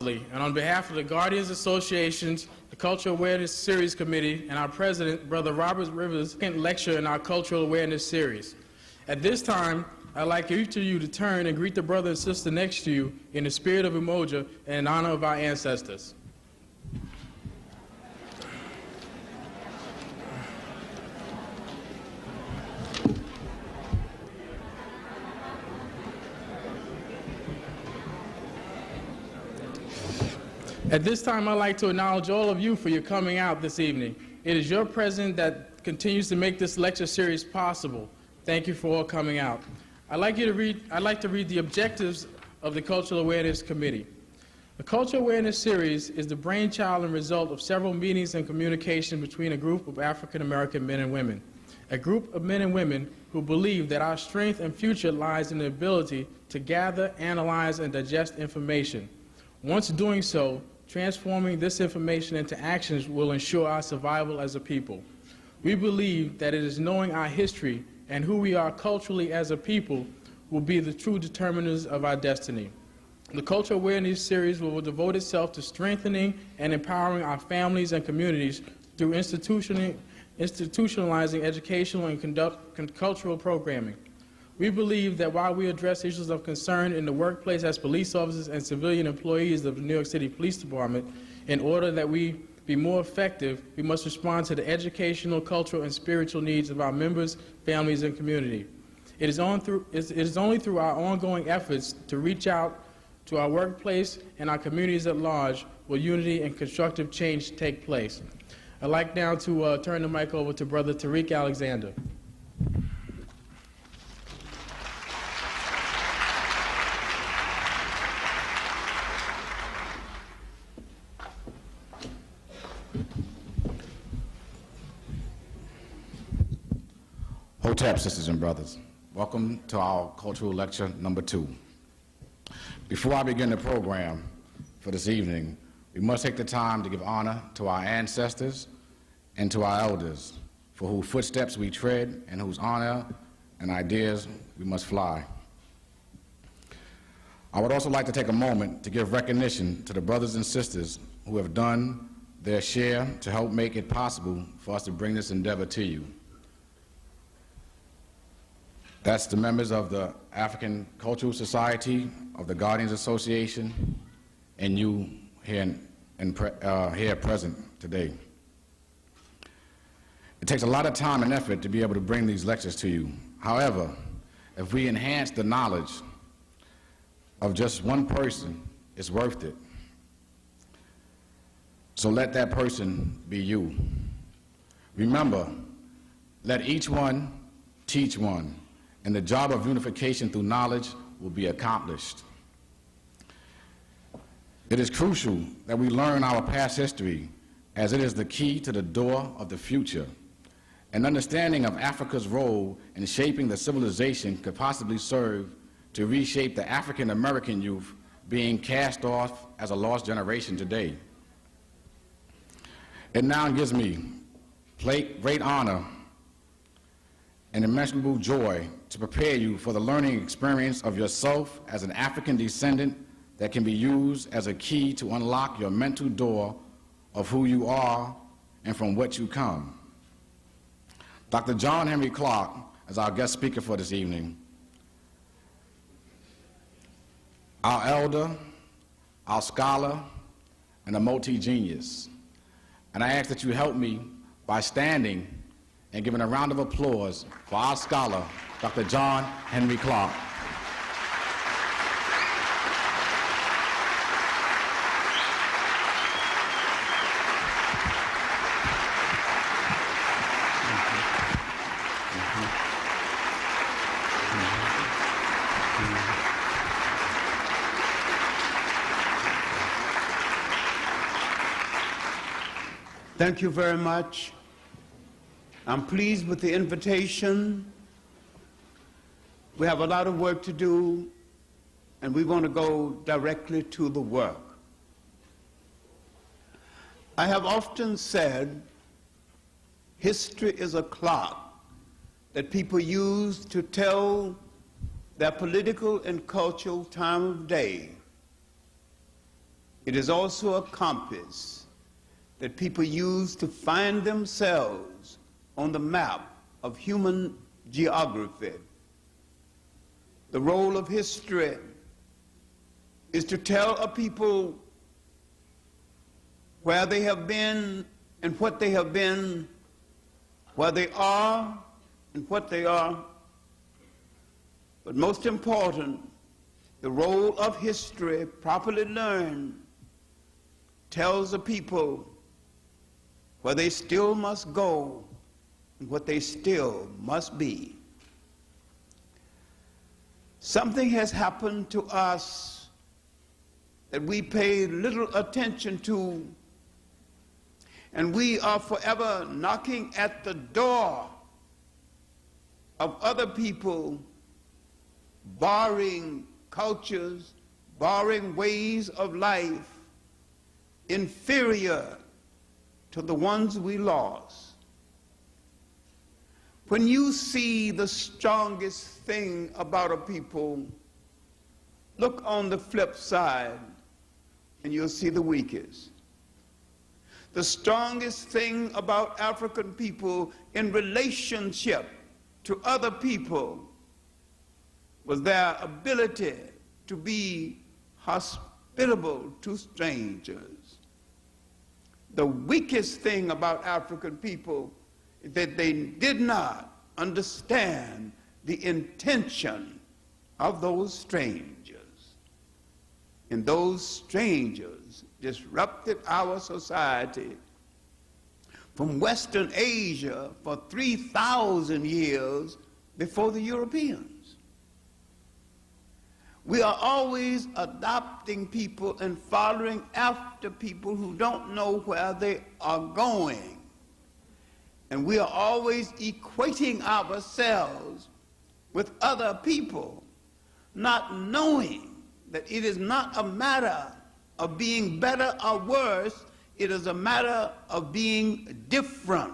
Huxley, and on behalf of the Guardians Association's the Cultural Awareness Series Committee and our president, Brother Robert Rivers, second lecture in our Cultural Awareness Series. At this time, I'd like each of you to turn and greet the brother and sister next to you in the spirit of Umoja and in honor of our ancestors. At this time, I'd like to acknowledge all of you for your coming out this evening. It is your presence that continues to make this lecture series possible. Thank you for all coming out. I'd like to read the objectives of the Cultural Awareness Committee. The Cultural Awareness Series is the brainchild and result of several meetings and communication between a group of African American men and women. A group of men and women who believe that our strength and future lies in the ability to gather, analyze, and digest information. Once doing so, transforming this information into actions will ensure our survival as a people. We believe that it is knowing our history and who we are culturally as a people will be the true determinants of our destiny. The Cultural Awareness Series will devote itself to strengthening and empowering our families and communities through institutionalizing educational and cultural programming. We believe that while we address issues of concern in the workplace as police officers and civilian employees of the New York City Police Department, in order that we be more effective, we must respond to the educational, cultural, and spiritual needs of our members, families, and community. It is only through our ongoing efforts to reach out to our workplace and our communities at large will unity and constructive change take place. I'd like now to turn the mic over to Brother Tariq Alexander. Hotep, sisters and brothers, welcome to our cultural lecture number 2. Before I begin the program for this evening, we must take the time to give honor to our ancestors and to our elders, for whose footsteps we tread and whose honor and ideas we must fly. I would also like to take a moment to give recognition to the brothers and sisters who have done their share to help make it possible for us to bring this endeavor to you. That's the members of the African Cultural Society, of the Guardians Association, and you here, here present today. It takes a lot of time and effort to be able to bring these lectures to you. However, if we enhance the knowledge of just one person, it's worth it. So let that person be you. Remember, let each one teach one, and the job of unification through knowledge will be accomplished. It is crucial that we learn our past history, as it is the key to the door of the future. An understanding of Africa's role in shaping the civilization could possibly serve to reshape the African American youth being cast off as a lost generation today. It now gives me great honor and immeasurable joy to prepare you for the learning experience of yourself as an African descendant that can be used as a key to unlock your mental door of who you are and from what you come. Dr. John Henrik Clark is our guest speaker for this evening. Our elder, our scholar, and a multi-genius. And I ask that you help me by standing and giving a round of applause for our scholar, Dr. John Henrik Clark. Thank you very much. I'm pleased with the invitation. We have a lot of work to do, and we want to go directly to the work. I have often said history is a clock that people use to tell their political and cultural time of day. It is also a compass that people use to find themselves on the map of human geography. The role of history is to tell a people where they have been and what they have been, where they are and what they are. But most important, the role of history, properly learned, tells the people where they still must go and what they still must be. Something has happened to us that we pay little attention to, and we are forever knocking at the door of other people, borrowing cultures, borrowing ways of life inferior to the ones we lost. When you see the strongest thing about a people, look on the flip side and you'll see the weakest. The strongest thing about African people in relationship to other people was their ability to be hospitable to strangers. The weakest thing about African people is that they did not understand the intention of those strangers. And those strangers disrupted our society from Western Asia for 3,000 years before the Europeans. We are always adopting people and following after people who don't know where they are going. And we are always equating ourselves with other people, not knowing that it is not a matter of being better or worse, it is a matter of being different.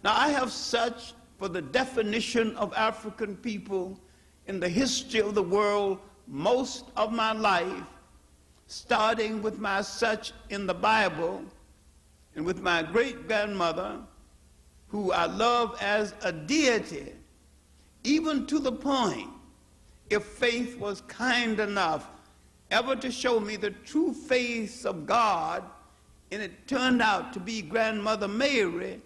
Now, I have searched for the definition of African people in the history of the world most of my life, starting with my search in the Bible and with my great-grandmother, who I love as a deity, even to the point, if faith was kind enough ever to show me the true face of God, and it turned out to be Grandmother Mary,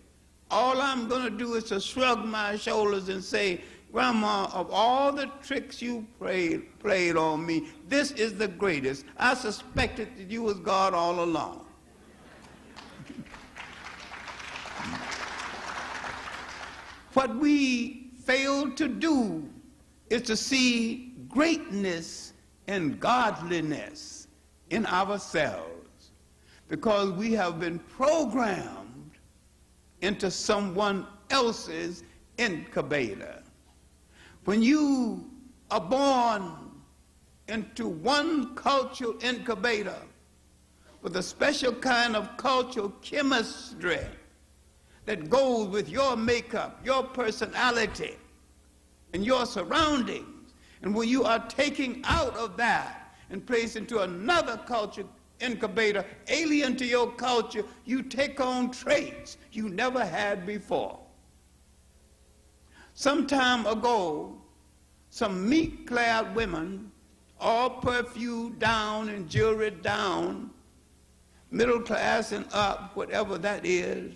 all I'm going to do is to shrug my shoulders and say, Grandma, of all the tricks you played on me, this is the greatest. I suspected that you was God all along. What we failed to do is to see greatness and godliness in ourselves, because we have been programmed into someone else's incubator. When you are born into one cultural incubator with a special kind of cultural chemistry that goes with your makeup, your personality, and your surroundings, and when you are taken out of that and placed into another culture incubator, alien to your culture, you take on traits you never had before. Some time ago, some meat-clad women, all perfumed down and jewelry down, middle class and up, whatever that is,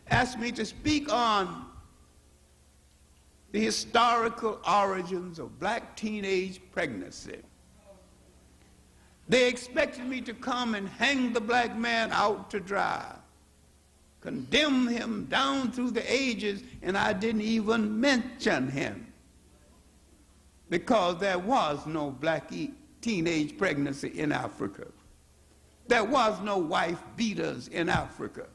asked me to speak on the historical origins of black teenage pregnancy. They expected me to come and hang the black man out to dry, condemn him down through the ages, and I didn't even mention him, because there was no black teenage pregnancy in Africa. There was no wife beaters in Africa.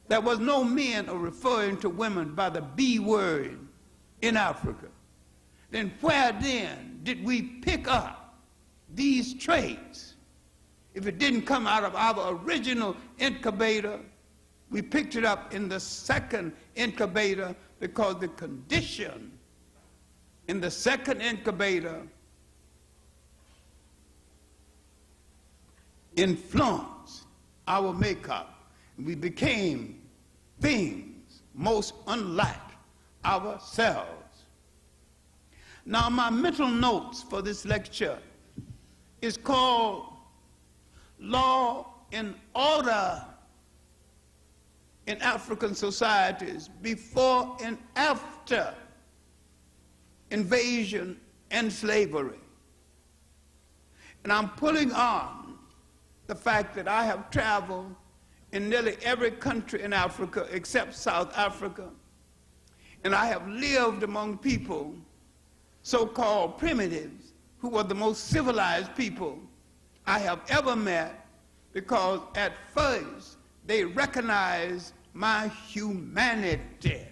There was no men referring to women by the B word in Africa. Then where then did we pick up these traits? If it didn't come out of our original incubator, we picked it up in the second incubator, because the condition in the second incubator influenced our makeup. We became things most unlike ourselves. Now, my mental notes for this lecture is called Law and Order in African Societies Before and After Invasion and Slavery. And I'm pulling on the fact that I have traveled in nearly every country in Africa except South Africa, and I have lived among people, so-called primitives, who were the most civilized people I have ever met, because at first they recognized my humanity.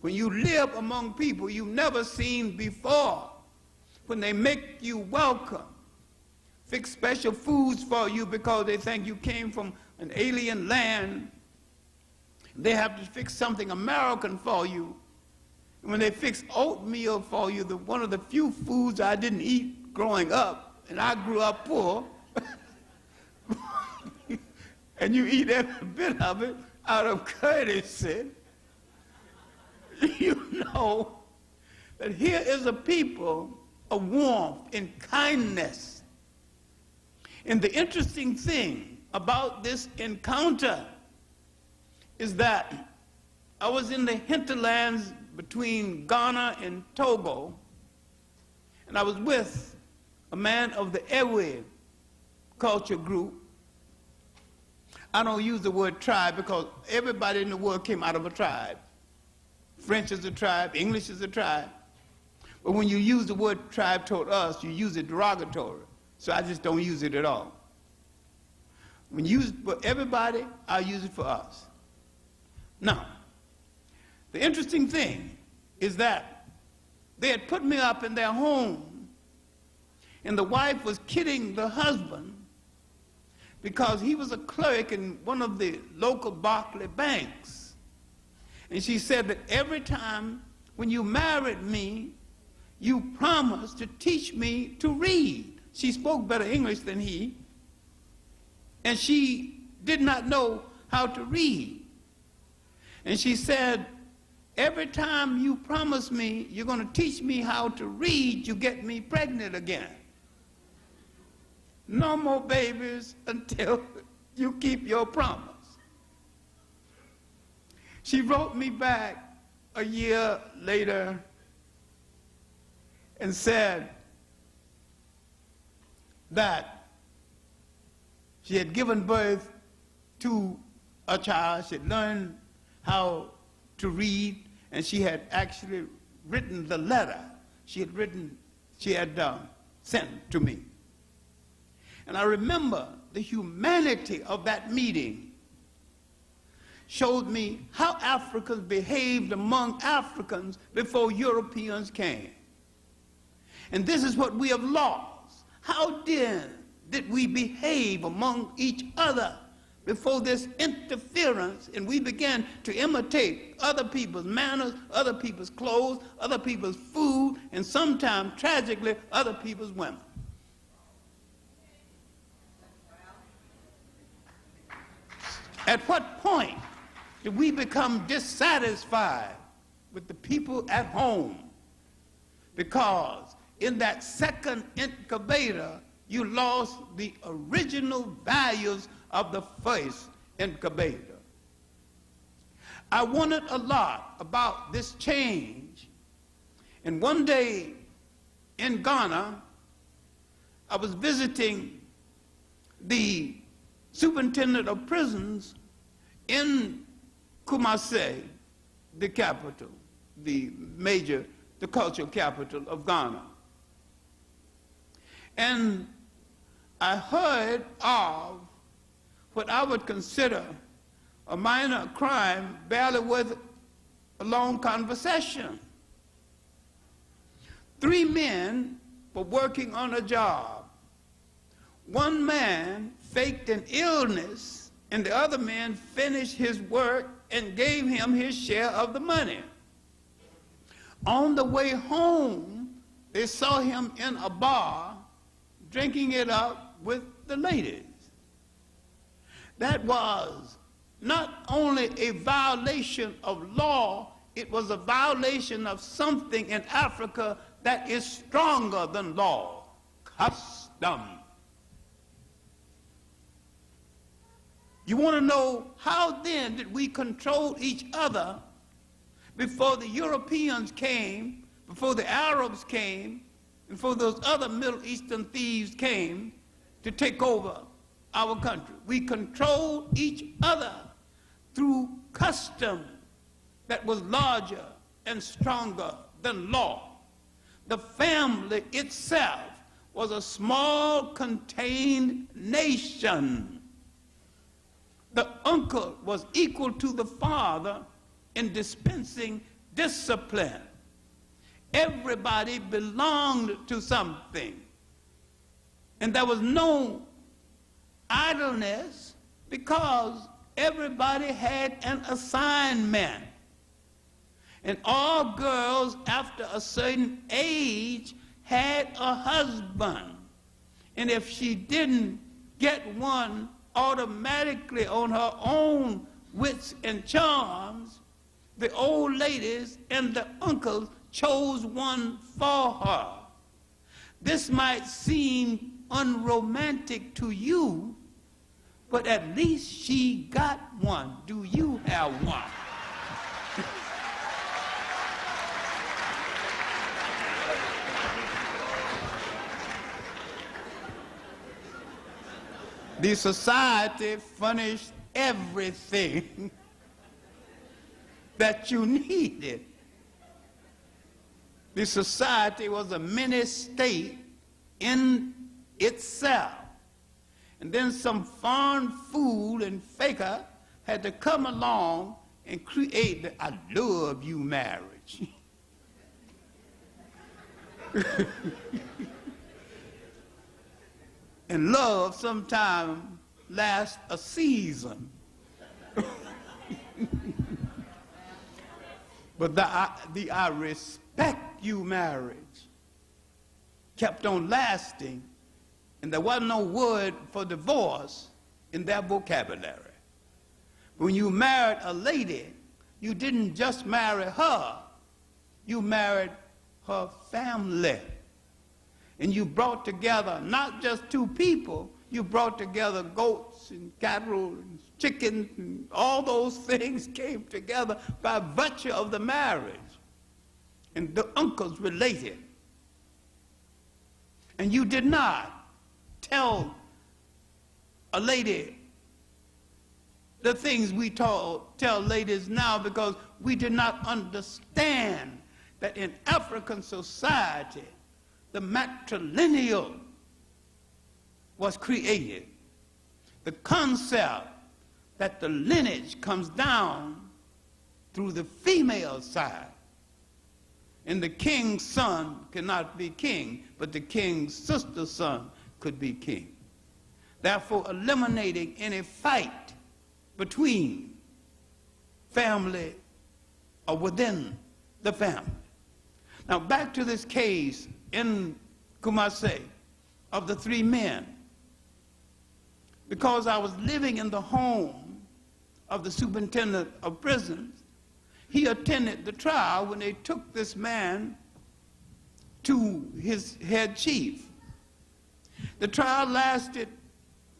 When you live among people you've never seen before, when they make you welcome, fix special foods for you because they think you came from an alien land, they have to fix something American for you. And when they fix oatmeal for you, one of the few foods I didn't eat growing up, and I grew up poor, and you eat every bit of it out of courtesy, you know that here is a people of warmth and kindness. And the interesting thing about this encounter is that I was in the hinterlands between Ghana and Togo, and I was with a man of the Ewe culture group. I don't use the word tribe because everybody in the world came out of a tribe. French is a tribe, English is a tribe. But when you use the word tribe toward us, you use it derogatory. So I just don't use it at all. When you use it for everybody, I use it for us. Now, the interesting thing is that they had put me up in their home, and the wife was kidding the husband because he was a clerk in one of the local Barclay banks. And she said that every time when you married me, you promised to teach me to read. She spoke better English than he, and she did not know how to read. And she said, every time you promise me you're going to teach me how to read, you get me pregnant again. No more babies until you keep your promise. She wrote me back a year later and said that she had given birth to a child. She had learned how to read, and she had actually written the letter she had sent to me. And I remember the humanity of that meeting showed me how Africans behaved among Africans before Europeans came. And this is what we have lost. How did we behave among each other before this interference, and we began to imitate other people's manners, other people's clothes, other people's food, and sometimes, tragically, other people's women? At what point did we become dissatisfied with the people at home? Because in that second incubator, you lost the original values of the first incubator. I wondered a lot about this change. And one day in Ghana, I was visiting the superintendent of prisons in Kumasi, the capital, the cultural capital of Ghana. And I heard of what I would consider a minor crime, barely worth a long conversation. 3 men were working on a job. One man faked an illness, and the other man finished his work and gave him his share of the money. On the way home, they saw him in a bar, drinking it up, with the ladies. That was not only a violation of law, it was a violation of something in Africa that is stronger than law, custom. You want to know how then did we control each other before the Europeans came, before the Arabs came, and before those other Middle Eastern thieves came to take over our country? We controlled each other through custom that was larger and stronger than law. The family itself was a small, contained nation. The uncle was equal to the father in dispensing discipline. Everybody belonged to something. And there was no idleness because everybody had an assignment. And all girls after a certain age had a husband. And if she didn't get one automatically on her own wits and charms, the old ladies and the uncles chose one for her. This might seem unromantic to you, but at least she got one. Do you have one? The society furnished everything that you needed. The society was a mini state in itself. And then some foreign fool and faker had to come along and create the I love you marriage. And love sometimes lasts a season. But the I respect you marriage kept on lasting, and there wasn't no word for divorce in their vocabulary. When you married a lady, you didn't just marry her, you married her family. And you brought together not just two people, you brought together goats and cattle and chickens, and all those things came together by virtue of the marriage. And the uncles related. And you did not tell a lady the things we tell ladies now, because we did not understand that in African society, the matrilineal was created. The concept that the lineage comes down through the female side. And the king's son cannot be king, but the king's sister's son could be king. Therefore, eliminating any fight between family or within the family. Now, back to this case in Kumasi of the three men. Because I was living in the home of the superintendent of prisons, he attended the trial when they took this man to his head chief. The trial lasted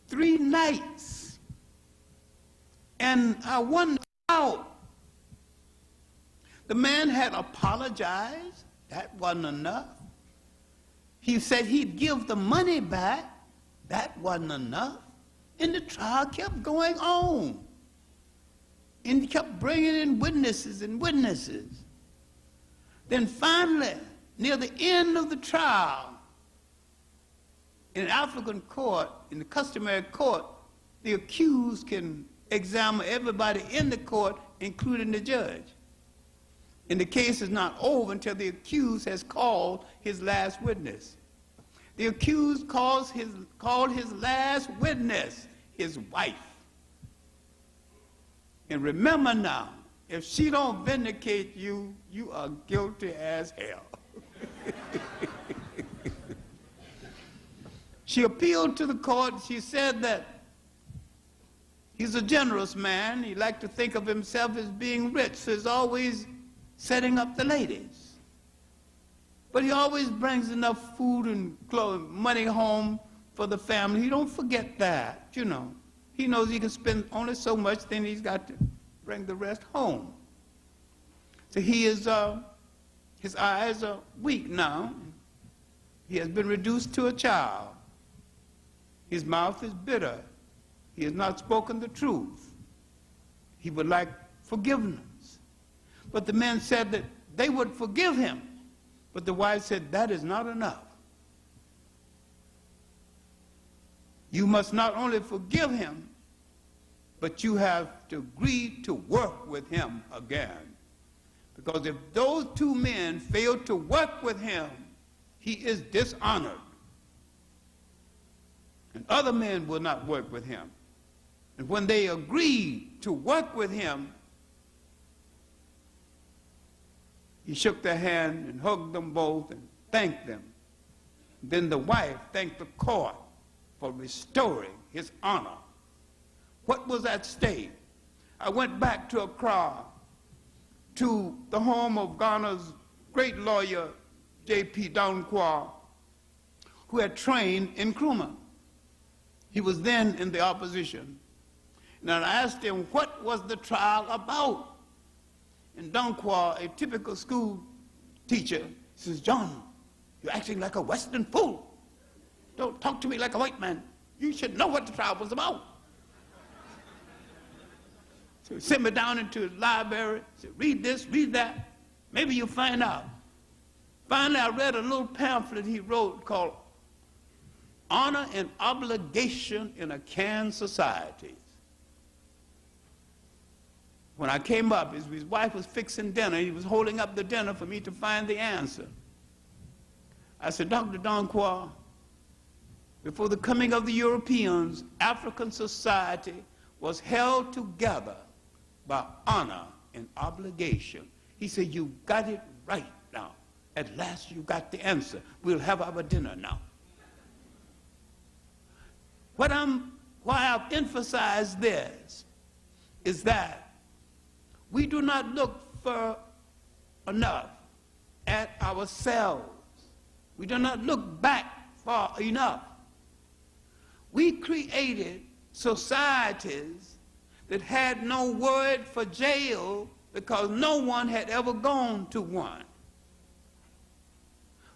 3 nights, and I wondered how. The man had apologized. That wasn't enough. He said he'd give the money back. That wasn't enough. And the trial kept going on. And he kept bringing in witnesses and witnesses. Then finally, near the end of the trial, in an African court, in the customary court, the accused can examine everybody in the court, including the judge. And the case is not over until the accused has called his last witness. The accused called his last witness, his wife. And remember now, if she don't vindicate you, you are guilty as hell. She appealed to the court. She said that he's a generous man. He liked to think of himself as being rich, so he's always setting up the ladies. But he always brings enough food and clothes, money home for the family. He don't forget that, you know. He knows he can spend only so much, then he's got to bring the rest home. So he is, his eyes are weak now. He has been reduced to a child. His mouth is bitter. He has not spoken the truth. He would like forgiveness. But the men said that they would forgive him. But the wife said, that is not enough. You must not only forgive him, but you have to agree to work with him again. Because if those two men fail to work with him, he is dishonored. And other men will not work with him. And when they agreed to work with him, he shook their hand and hugged them both and thanked them. Then the wife thanked the court for restoring his honor. What was at stake? I went back to Accra, to the home of Ghana's great lawyer, J.P. Dankwa, who had trained in Nkrumah. He was then in the opposition. And I asked him, what was the trial about? And Dankwa, a typical school teacher, says, John, you're acting like a Western fool. Don't talk to me like a white man. You should know what the trial was about. So he sent me down into his library, said, read this, read that. Maybe you'll find out. Finally, I read a little pamphlet he wrote called Honor and Obligation in a Can Society. When I came up, his wife was fixing dinner. He was holding up the dinner for me to find the answer. I said, Dr. Dankwa, before the coming of the Europeans, African society was held together by honor and obligation. He said, you got it right now. At last you got the answer. We'll have our dinner now. Why I've emphasized this is that we do not look for enough at ourselves. We do not look back far enough. We created societies that had no word for jail because no one had ever gone to one.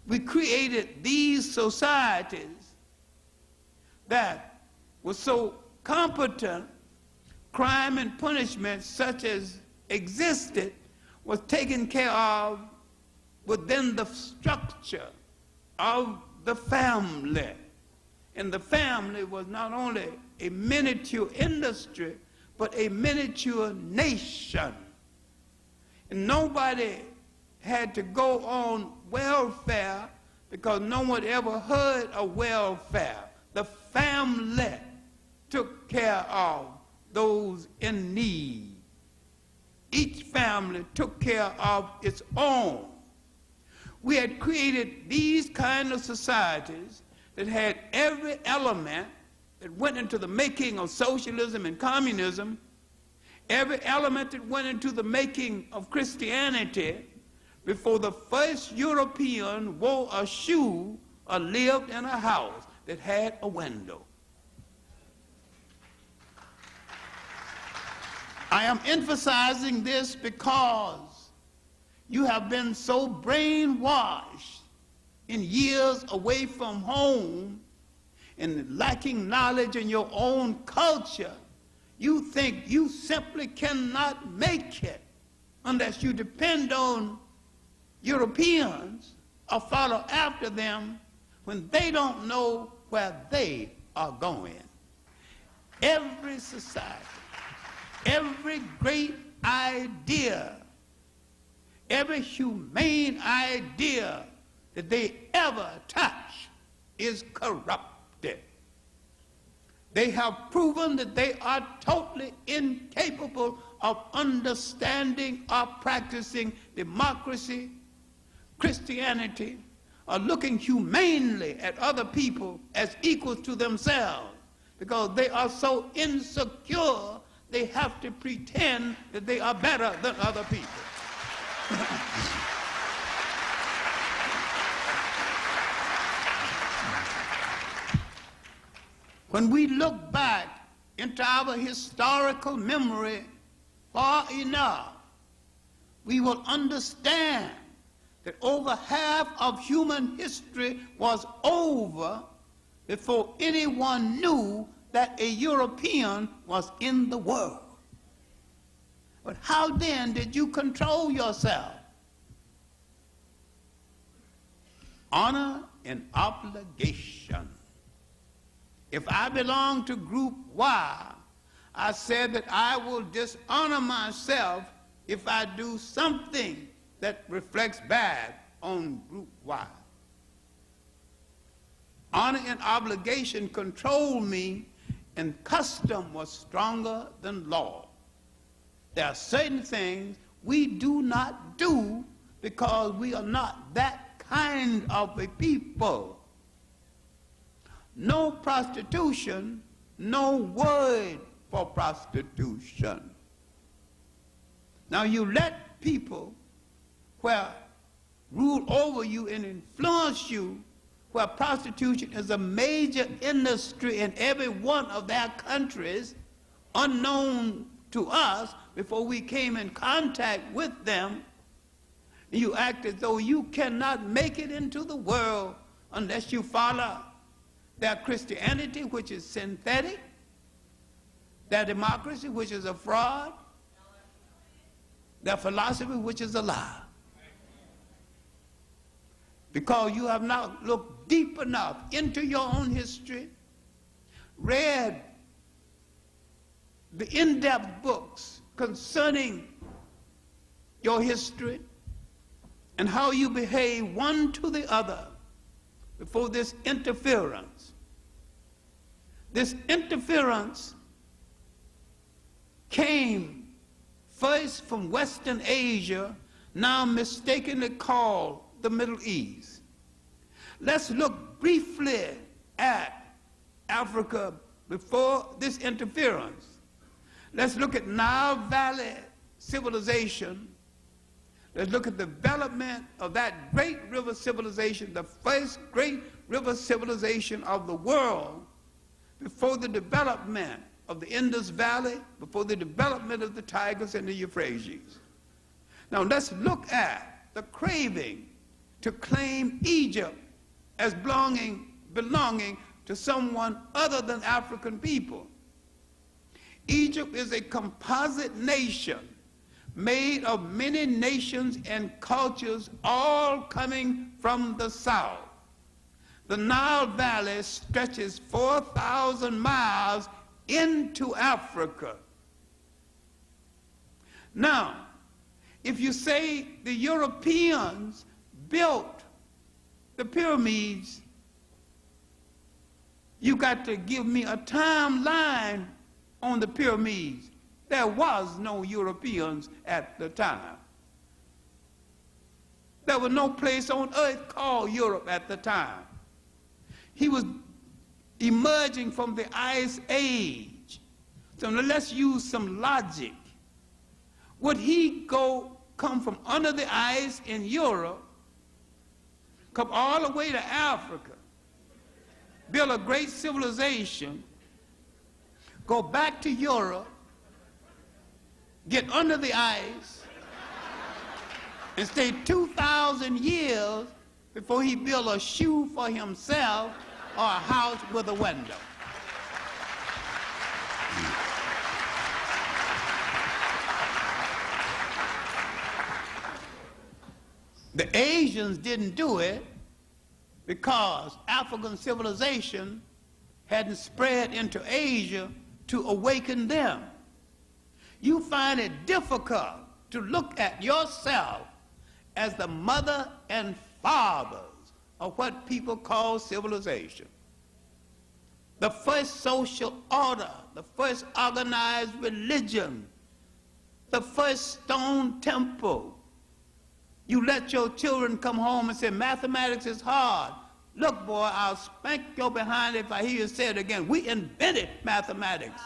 We created these societies that were so competent, crime and punishment such as existed was taken care of within the structure of the family. And the family was not only a miniature industry, but a miniature nation. And nobody had to go on welfare because no one ever heard of welfare. The family took care of those in need. Each family took care of its own. We had created these kind of societies that had every element that went into the making of socialism and communism, every element that went into the making of Christianity before the first European wore a shoe or lived in a house that had a window. I am emphasizing this because you have been so brainwashed in years away from home and lacking knowledge in your own culture, you think you simply cannot make it unless you depend on Europeans or follow after them when they don't know where they are going. Every society, every great idea, every humane idea that they ever touch is corrupted. They have proven that they are totally incapable of understanding or practicing democracy, Christianity, are looking humanely at other people as equals to themselves because they are so insecure they have to pretend that they are better than other people. When we look back into our historical memory far enough, we will understand that over half of human history was over before anyone knew that a European was in the world. But how then did you control yourself? Honor and obligation. If I belong to Group Y, I said that I will dishonor myself if I do something that reflects bad on Group Y. Honor and obligation controlled me, and custom was stronger than law. There are certain things we do not do because we are not that kind of a people. No prostitution, no word for prostitution. Now you let people where rule over you and influence you, where prostitution is a major industry in every one of their countries, unknown to us before we came in contact with them, you act as though you cannot make it into the world unless you follow their Christianity, which is synthetic, their democracy, which is a fraud, their philosophy, which is a lie. Because you have not looked deep enough into your own history, read the in-depth books concerning your history and how you behave one to the other before this interference. This interference came first from Western Asia, now mistakenly called the Middle East. Let's look briefly at Africa before this interference. Let's look at Nile Valley civilization. Let's look at the development of that great river civilization, the first great river civilization of the world, before the development of the Indus Valley, before the development of the Tigris and the Euphrates. Now let's look at the craving to claim Egypt as belonging to someone other than African people. Egypt is a composite nation made of many nations and cultures, all coming from the south. The Nile Valley stretches 4,000 miles into Africa. Now, if you say the Europeans built the pyramids, you got to give me a timeline on the pyramids. There was no Europeans at the time. There was no place on earth called Europe at the time. He was emerging from the Ice Age. So let's use some logic. Would he come from under the ice in Europe, come all the way to Africa, build a great civilization, go back to Europe, get under the ice, and stay 2,000 years before he built a shoe for himself or a house with a window? The Asians didn't do it because African civilization hadn't spread into Asia to awaken them. You find it difficult to look at yourself as the mother and fathers of what people call civilization. The first social order, the first organized religion, the first stone temple, You let your children come home and say, mathematics is hard. Look, boy, I'll spank your behind if I hear you say it again. We invented mathematics.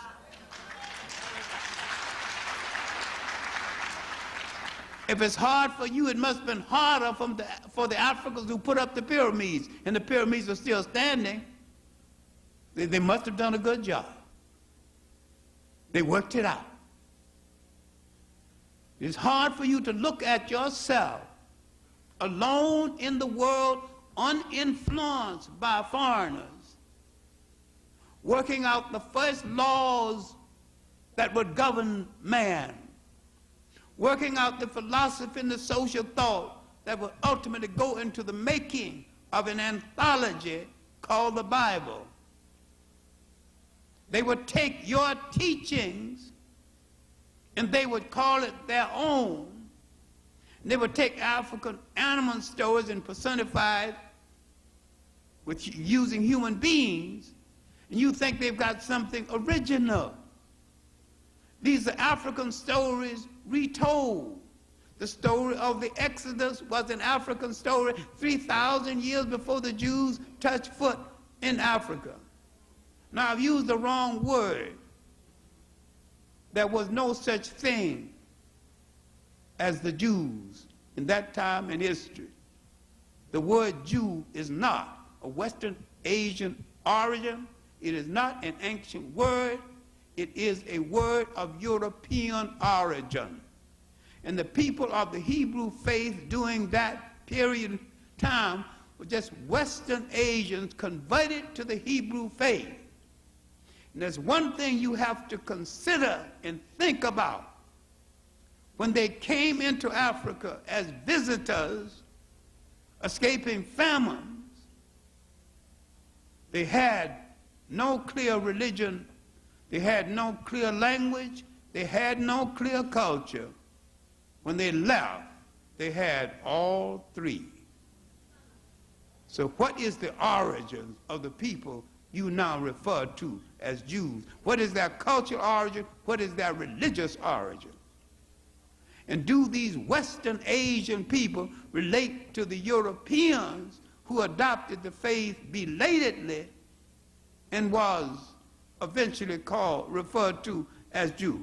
If it's hard for you, it must have been harder for the Africans who put up the pyramids, and the pyramids are still standing. They must have done a good job. They worked it out. It's hard for you to look at yourself alone in the world, uninfluenced by foreigners, working out the first laws that would govern man, working out the philosophy and the social thought that would ultimately go into the making of an anthology called the Bible. They would take your teachings and they would call it their own. And they would take African animal stories and personify it with using human beings, and you think they've got something original. These are African stories retold. The story of the Exodus was an African story 3,000 years before the Jews touched foot in Africa. Now, I've used the wrong word. There was no such thing as the Jews in that time in history. The word Jew is not a Western Asian origin. It is not an ancient word. It is a word of European origin. And the people of the Hebrew faith during that period of time were just Western Asians converted to the Hebrew faith. And there's one thing you have to consider and think about. When they came into Africa as visitors, escaping famines, they had no clear religion, they had no clear language, they had no clear culture. When they left, they had all three. So what is the origin of the people you now refer to as Jews? What is their cultural origin? What is their religious origin? And do these Western Asian people relate to the Europeans who adopted the faith belatedly and was eventually referred to as Jews?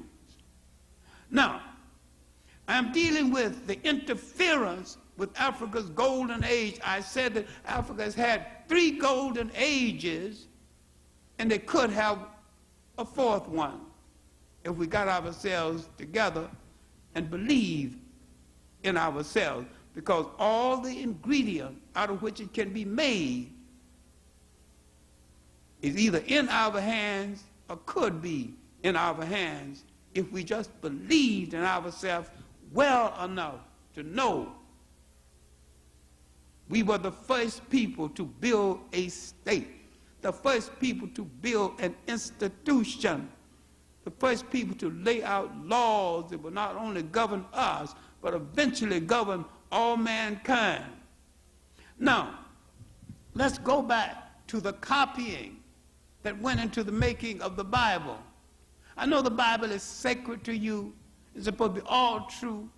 Now, I'm dealing with the interference with Africa's golden age. I said that Africa has had 3 golden ages, and they could have a 4th one if we got ourselves together and believe in ourselves, because all the ingredient out of which it can be made is either in our hands or could be in our hands if we just believed in ourselves well enough to know we were the first people to build a state, the first people to build an institution, the first people to lay out laws that will not only govern us, but eventually govern all mankind. Now, let's go back to the copying that went into the making of the Bible. I know the Bible is sacred to you. It's supposed to be all true.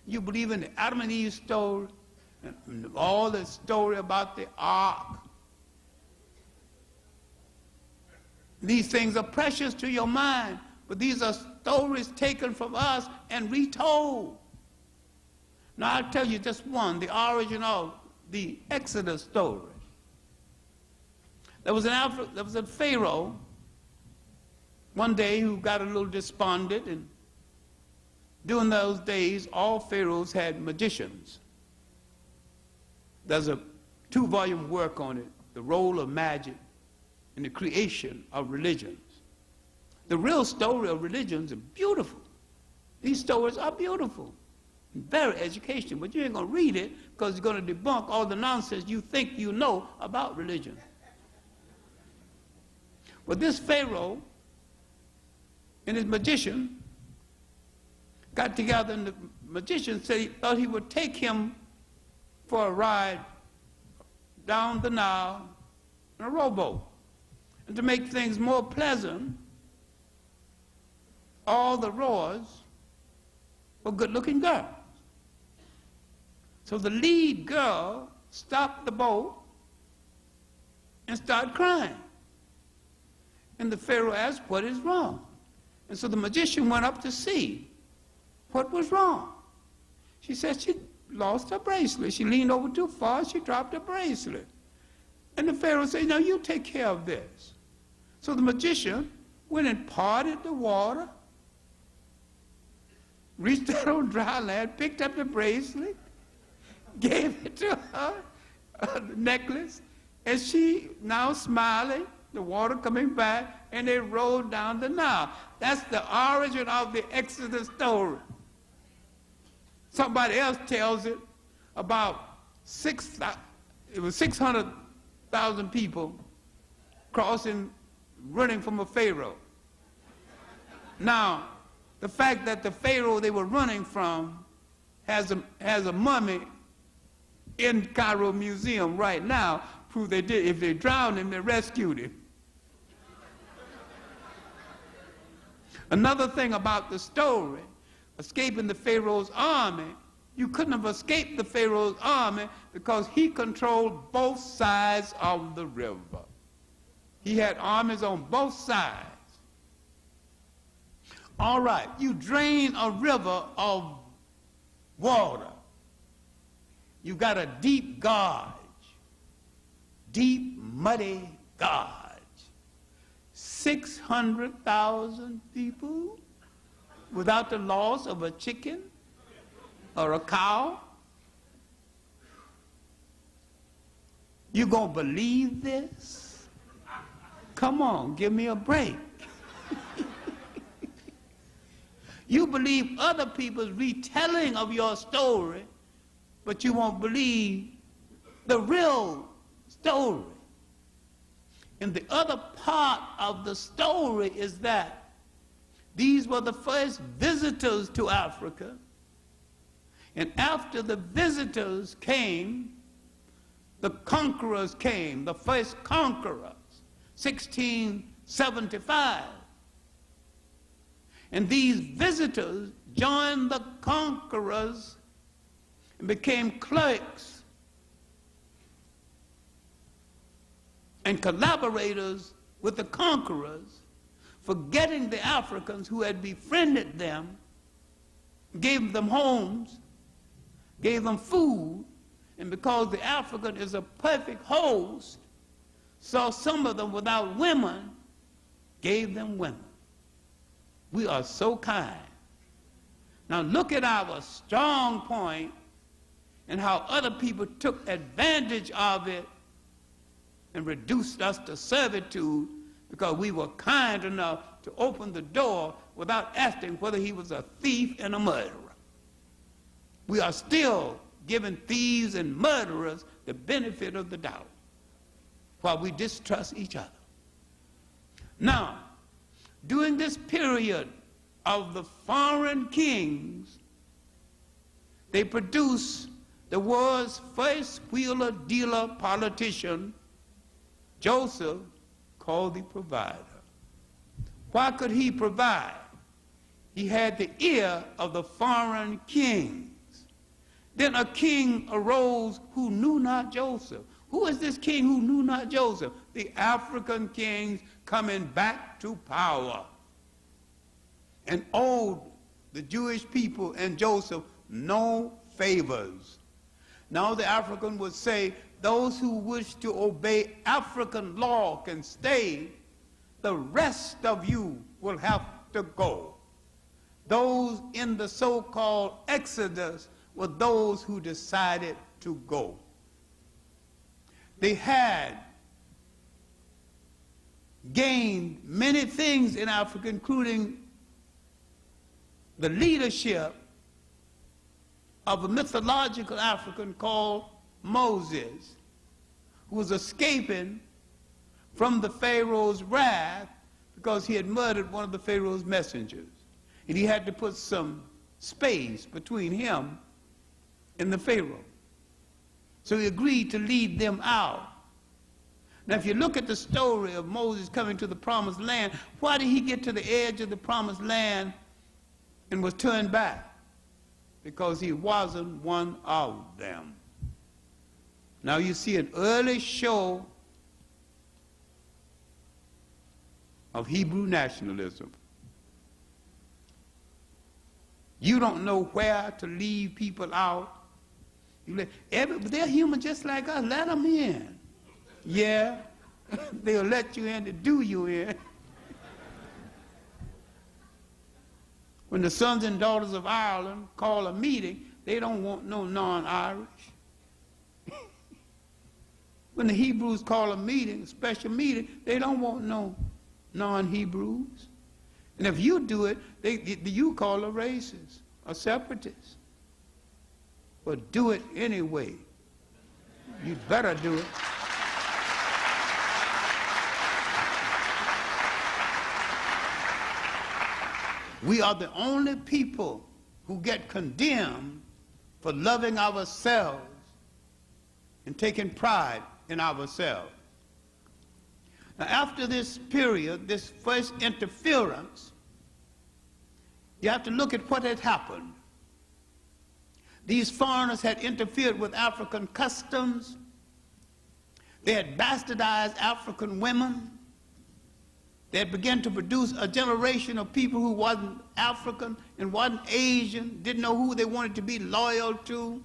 You believe in the Adam and Eve story, and all the story about the ark. These things are precious to your mind, but these are stories taken from us and retold. Now, I'll tell you just one, the origin of the Exodus story. There was a Pharaoh one day who got a little despondent, and during those days, all pharaohs had magicians. There's a 2-volume work on it, The Role of Magic in the Creation of Religions. The real story of religions are beautiful. These stories are beautiful, and very educational, but you ain't going to read it because you're going to debunk all the nonsense you think you know about religion. Well, this Pharaoh and his magician got together, and the magician said he thought he would take him for a ride down the Nile in a rowboat. And to make things more pleasant, all the rowers were good-looking girls. So the lead girl stopped the boat and started crying. And the Pharaoh asked, what is wrong? And so the magician went up to see what was wrong. She said she lost her bracelet. She leaned over too far, she dropped her bracelet. And the Pharaoh said, now you take care of this. So the magician went and parted the water, reached out on dry land, picked up the bracelet, gave it to her, the necklace, and she now smiling, the water coming back, and they rolled down the Nile. That's the origin of the Exodus story. Somebody else tells it about 600,000 people crossing, running from a Pharaoh. Now, the fact that the Pharaoh they were running from has a mummy in Cairo Museum right now, prove they did. If they drowned him, they rescued him. Another thing about the story, escaping the Pharaoh's army, you couldn't have escaped the Pharaoh's army because he controlled both sides of the river. He had armies on both sides. All right, you drain a river of water. You've got a deep gorge, deep, muddy gorge. 600,000 people without the loss of a chicken or a cow. You gonna believe this? Come on, give me a break. You believe other people's retelling of your story, but you won't believe the real story. And the other part of the story is that these were the first visitors to Africa. And after the visitors came, the conquerors came, the first conquerors, 1675. And these visitors joined the conquerors and became clerks and collaborators with the conquerors, forgetting the Africans who had befriended them, gave them homes, gave them food, and because the African is a perfect host, saw some of them without women, gave them women. We are so kind. Now look at our strong point and how other people took advantage of it and reduced us to servitude because we were kind enough to open the door without asking whether he was a thief and a murderer. We are still giving thieves and murderers the benefit of the doubt while we distrust each other. Now, during this period of the foreign kings, they produced the world's first wheeler-dealer politician, Joseph, called the provider. Why could he provide? He had the ear of the foreign kings. Then a king arose who knew not Joseph. Who is this king who knew not Joseph? The African kings coming back to power and owed the Jewish people and Joseph no favors. Now the African would say, those who wish to obey African law can stay, the rest of you will have to go. Those in the so-called Exodus were those who decided to go. They had gained many things in Africa, including the leadership of a mythological African called Moses, who was escaping from the Pharaoh's wrath because he had murdered one of the Pharaoh's messengers. And he had to put some space between him and the Pharaoh. So he agreed to lead them out. Now, if you look at the story of Moses coming to the promised land, why did he get to the edge of the promised land and was turned back? because he wasn't one of them. Now you see an early show of Hebrew nationalism. You don't know where to leave people out. They're human just like us. Let them in. Yeah, they'll let you in to do you in. When the sons and daughters of Ireland call a meeting, they don't want no non-Irish. When the Hebrews call a meeting, a special meeting, they don't want no non-Hebrews. And if you do it, you call a racist, a separatist. But do it anyway. You'd better do it. We are the only people who get condemned for loving ourselves and taking pride in ourselves. Now, after this period, this first interference, you have to look at what had happened. These foreigners had interfered with African customs. They had bastardized African women. They had begun to produce a generation of people who wasn't African and wasn't Asian, didn't know who they wanted to be loyal to.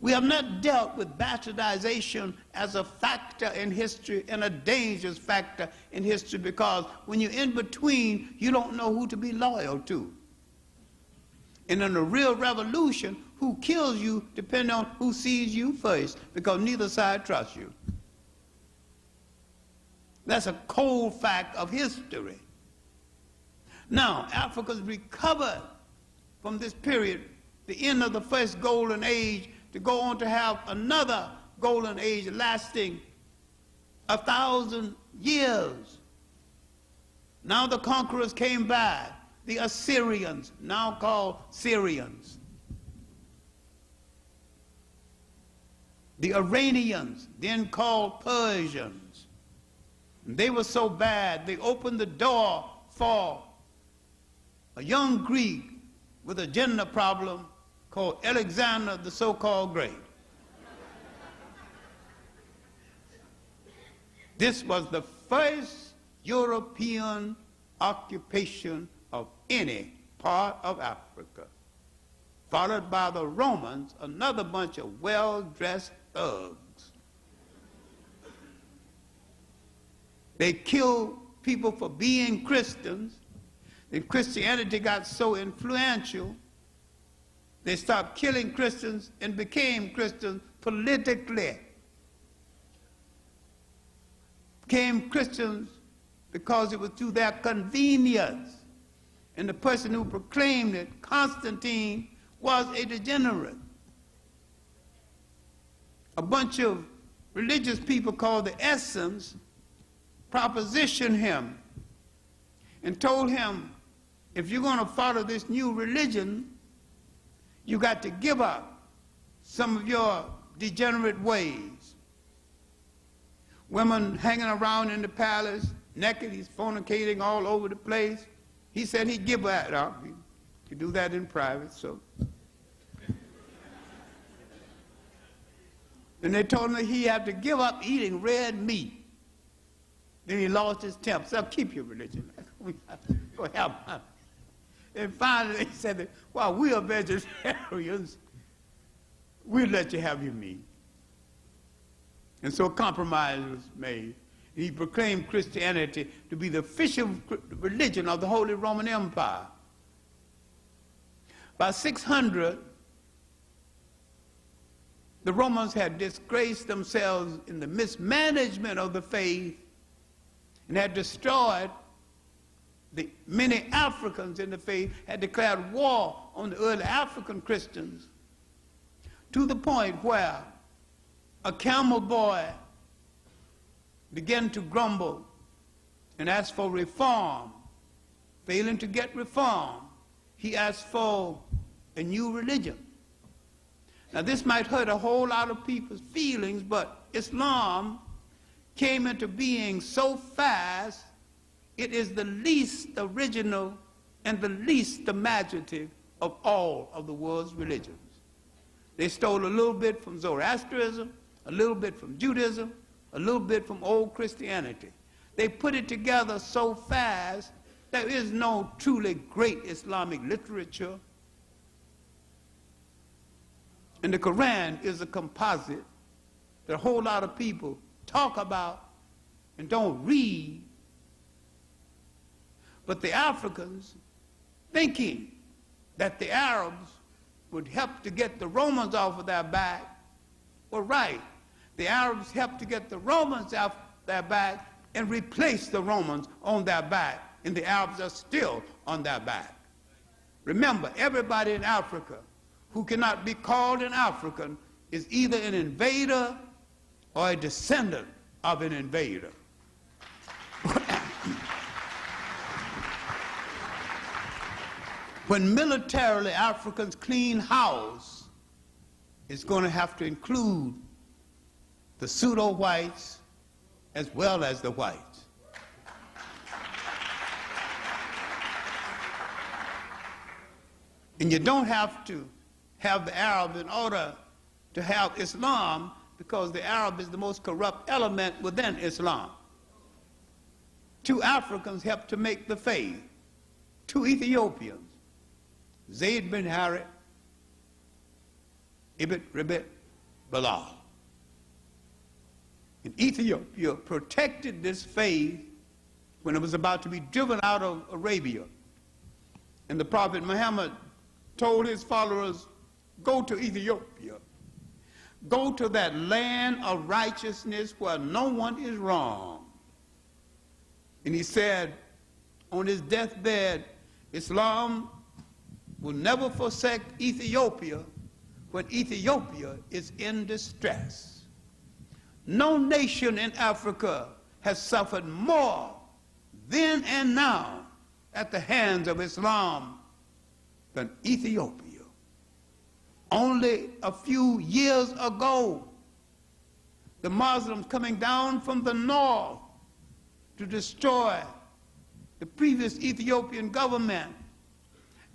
We have not dealt with bastardization as a factor in history and a dangerous factor in history, because when you're in between, you don't know who to be loyal to. And in a real revolution, who kills you depends on who sees you first, because neither side trusts you. That's a cold fact of history. Now, Africa's recovered from this period, the end of the first golden age, to go on to have another golden age lasting 1,000 years. Now the conquerors came back, the Assyrians, now called Syrians. The Iranians, then called Persians. And they were so bad, they opened the door for a young Greek with a gender problem called Alexander the so-called Great. This was the first European occupation of any part of Africa, followed by the Romans, another bunch of well-dressed thugs. They killed people for being Christians, and Christianity got so influential, they stopped killing Christians and became Christians politically. Became Christians because it was to their convenience. And the person who proclaimed it, Constantine, was a degenerate. A bunch of religious people called the Essenes propositioned him and told him, if you're going to follow this new religion, you got to give up some of your degenerate ways. Women hanging around in the palace, naked, he's fornicating all over the place. He said he'd give that up. He could do that in private, so. And they told him that he had to give up eating red meat. Then he lost his temper. So keep your religion. Go help him. And finally they said, well, we are vegetarians. We'll let you have your meat. And so a compromise was made. He proclaimed Christianity to be the official religion of the Holy Roman Empire. By 600, the Romans had disgraced themselves in the mismanagement of the faith and had destroyed the many Africans in the faith, had declared war on the early African Christians, to the point where a camel boy began to grumble and ask for reform. Failing to get reform, he asked for a new religion. Now this might hurt a whole lot of people's feelings, but Islam came into being so fast, it is the least original and the least imaginative of all of the world's religions. They stole a little bit from Zoroastrianism, a little bit from Judaism, a little bit from old Christianity. They put it together so fast, there is no truly great Islamic literature. And the Quran is a composite that a whole lot of people talk about and don't read. But the Africans, thinking that the Arabs would help to get the Romans off of their back, were right. The Arabs helped to get the Romans off their back and replace the Romans on their back, and the Arabs are still on their back. Remember, everybody in Africa who cannot be called an African is either an invader or a descendant of an invader. When militarily Africans clean house, it's going to have to include the pseudo-whites as well as the whites. And you don't have to have the Arab in order to have Islam, because the Arab is the most corrupt element within Islam. 2 Africans helped to make the faith. 2 Ethiopians, Zayd bin Harith, Ibn Ribit Bilal. And Ethiopia protected this faith when it was about to be driven out of Arabia. And the Prophet Muhammad told his followers, go to Ethiopia. Go to that land of righteousness where no one is wrong. And he said, on his deathbed, Islam will never forsake Ethiopia when Ethiopia is in distress. No nation in Africa has suffered more then and now at the hands of Islam than Ethiopia. Only a few years ago, the Muslims coming down from the north to destroy the previous Ethiopian government,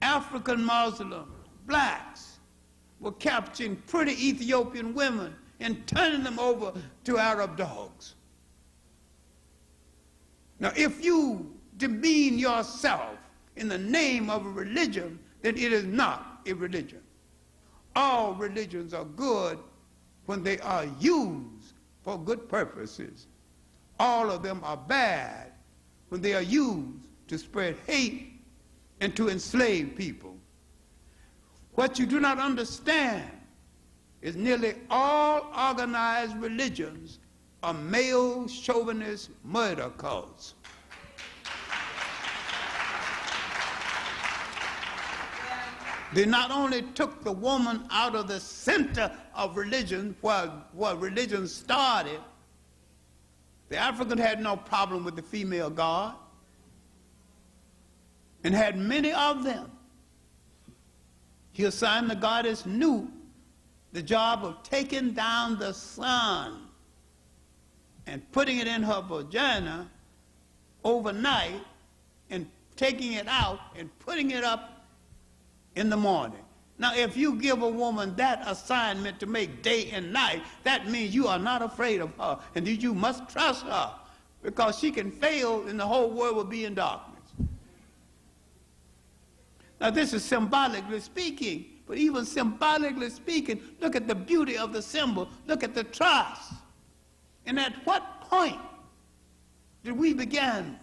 African Muslims, blacks, were capturing pretty Ethiopian women and turning them over to Arab dogs. Now, if you demean yourself in the name of a religion, then it is not a religion. All religions are good when they are used for good purposes. All of them are bad when they are used to spread hate and to enslave people. What you do not understand is nearly all organized religions are male chauvinist murder cults. They not only took the woman out of the center of religion, where religion started. The African had no problem with the female god and had many of them. He assigned the goddess Nu the job of taking down the sun and putting it in her vagina overnight and taking it out and putting it up in the morning. Now, if you give a woman that assignment to make day and night, that means you are not afraid of her, and that you must trust her, because she can fail and the whole world will be in darkness. Now, this is symbolically speaking, but even symbolically speaking, look at the beauty of the symbol, look at the trust. And at what point did we begin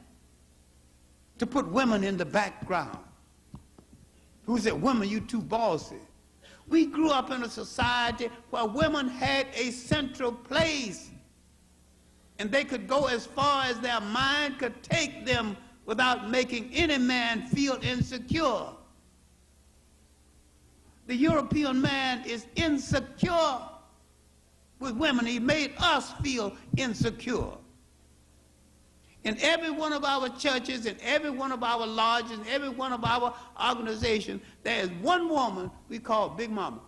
to put women in the background? Who said, women, you too bossy? We grew up in a society where women had a central place, and they could go as far as their mind could take them without making any man feel insecure. The European man is insecure with women. He made us feel insecure. In every one of our churches, in every one of our lodges, in every one of our organizations, there is one woman we call Big Mama,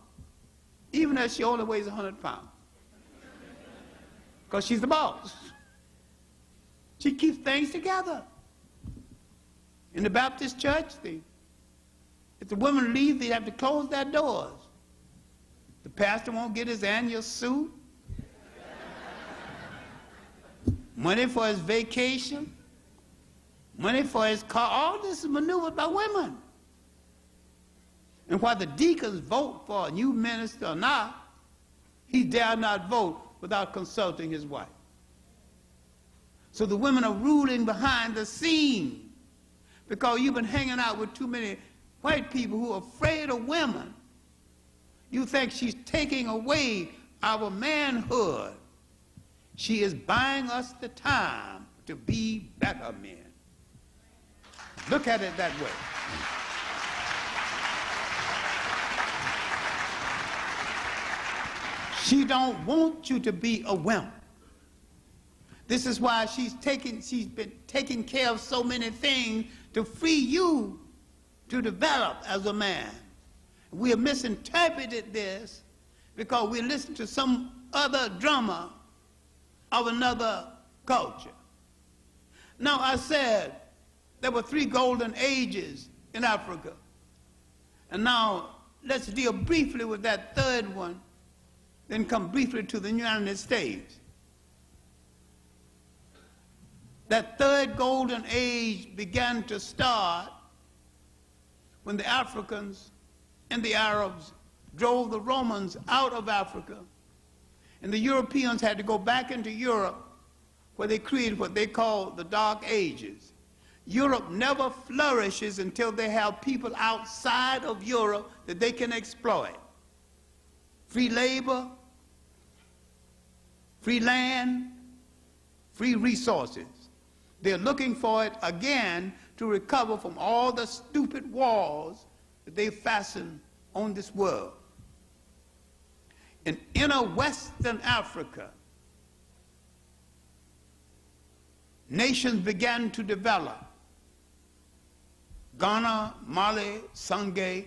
even if she only weighs 100 pounds, because she's the boss. She keeps things together. In the Baptist church, the If the women leave, they have to close their doors. The pastor won't get his annual suit, money for his vacation, money for his car. All this is maneuvered by women. And while the deacons vote for a new minister or not, he dare not vote without consulting his wife. So the women are ruling behind the scene because you've been hanging out with too many white people who are afraid of women. You think she's taking away our manhood. She is buying us the time to be better men. Look at it that way. She don't want you to be a wimp. This is why she's been taking care of so many things to free you to develop as a man. We have misinterpreted this because we listen to some other drummer of another culture. Now, I said there were 3 golden ages in Africa. And now let's deal briefly with that third one, then come briefly to the United States. That third golden age began to start when the Africans and the Arabs drove the Romans out of Africa, and the Europeans had to go back into Europe where they created what they call the Dark Ages. Europe never flourishes until they have people outside of Europe that they can exploit. Free labor, free land, free resources. They're looking for it again to recover from all the stupid walls that they fastened on this world. In inner Western Africa, nations began to develop. Ghana, Mali, Sangay.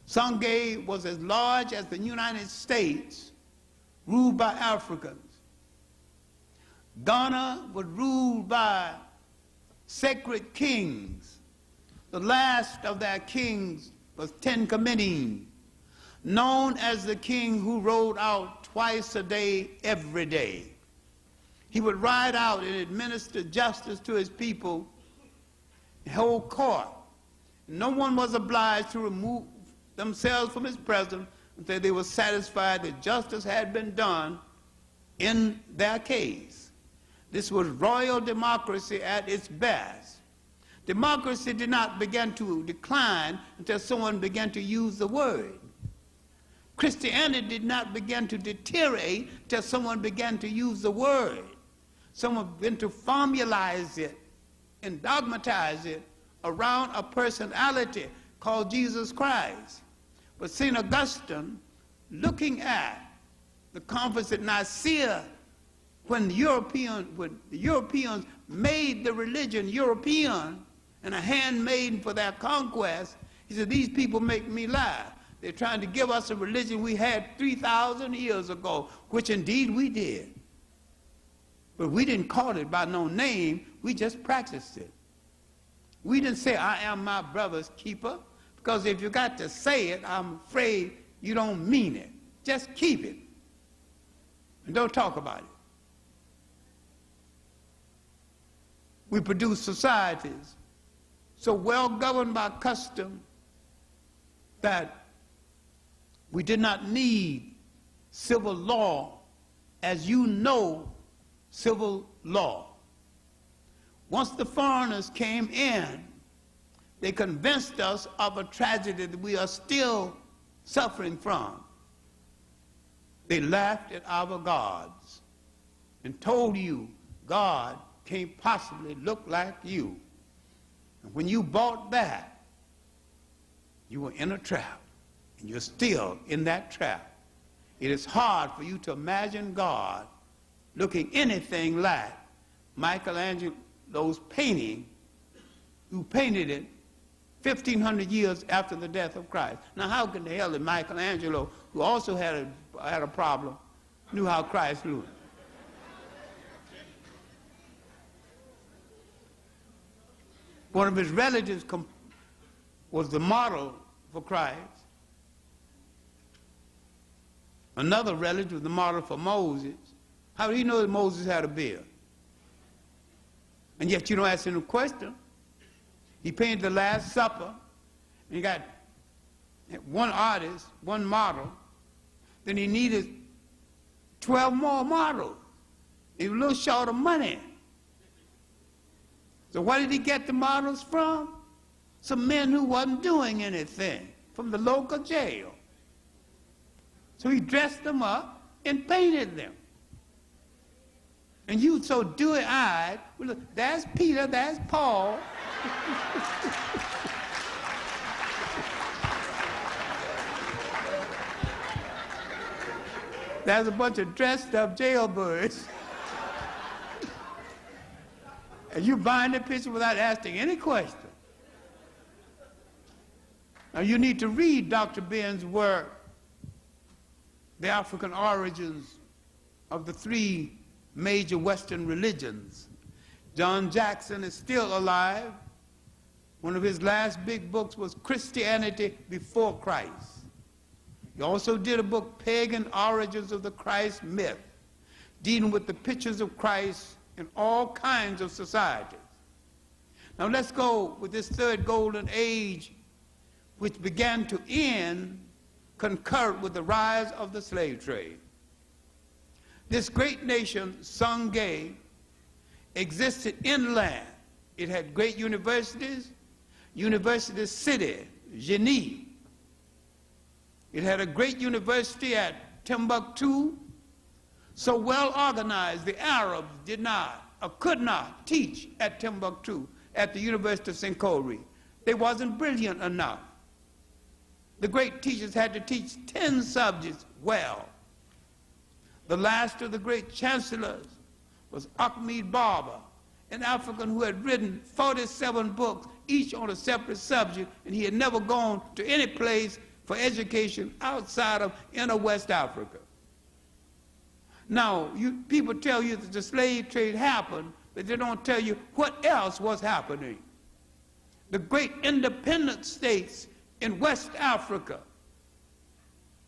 Sangay was as large as the United States, ruled by Africans. Ghana was ruled by sacred kings. The last of their kings was Ten Committing, known as the king who rode out twice a day, every day. He would ride out and administer justice to his people and hold court. No one was obliged to remove themselves from his presence until they were satisfied that justice had been done in their case. This was royal democracy at its best. Democracy did not begin to decline until someone began to use the word. Christianity did not begin to deteriorate until someone began to use the word. Someone began to formalize it and dogmatize it around a personality called Jesus Christ. But St. Augustine, looking at the conference at Nicaea, when the Europeans made the religion European and a handmaiden for their conquest, he said, these people make me laugh. They're trying to give us a religion we had 3,000 years ago, which indeed we did. But we didn't call it by no name, we just practiced it. We didn't say, I am my brother's keeper, because if you got to say it, I'm afraid you don't mean it. Just keep it, and don't talk about it. We produce societies so well governed by custom that we did not need civil law as you know civil law. Once the foreigners came in, they convinced us of a tragedy that we are still suffering from. They laughed at our gods and told you God can't possibly look like you. And when you bought that, you were in a trap, and you're still in that trap. It is hard for you to imagine God looking anything like Michelangelo's painting, who painted it 1,500 years after the death of Christ. Now, how can the hell did Michelangelo, who also had a problem, knew how Christ looked? One of his relatives was the model for Christ. Another relative was the model for Moses. How do you know that Moses had a beard? And yet you don't ask him a question. He painted the Last Supper, and he got one artist, one model. Then he needed 12 more models. He was a little short of money. So where did he get the models from? Some men who wasn't doing anything from the local jail. So he dressed them up and painted them. And you so dewy-eyed, well, look, that's Peter, that's Paul. There's a bunch of dressed up jailbirds. And you buying the picture without asking any question. Now you need to read Dr. Ben's work, The African Origins of the Three Major Western Religions. John Jackson is still alive. One of his last big books was Christianity Before Christ. He also did a book, Pagan Origins of the Christ Myth, dealing with the pictures of Christ in all kinds of societies. Now let's go with this third golden age, which began to end concurrent with the rise of the slave trade. This great nation, Songhai, existed inland. It had great universities, University City, Genève. It had a great university at Timbuktu, so well organized the Arabs did not or could not teach at Timbuktu at the University of Sankore. They wasn't brilliant enough. The great teachers had to teach 10 subjects well. The last of the great chancellors was Ahmed Baba, an African who had written 47 books, each on a separate subject, and he had never gone to any place for education outside of inner West Africa. Now, people tell you that the slave trade happened, but they don't tell you what else was happening. The great independent states in West Africa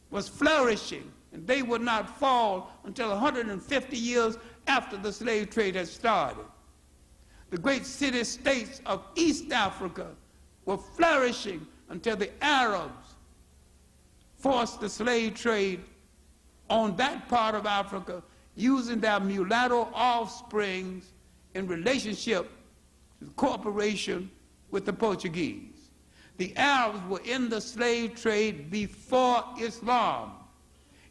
was flourishing, and they would not fall until 150 years after the slave trade had started. The great city-states of East Africa were flourishing until the Arabs forced the slave trade on that part of Africa, using their mulatto offsprings in relationship to the cooperation with the Portuguese. The Arabs were in the slave trade before Islam,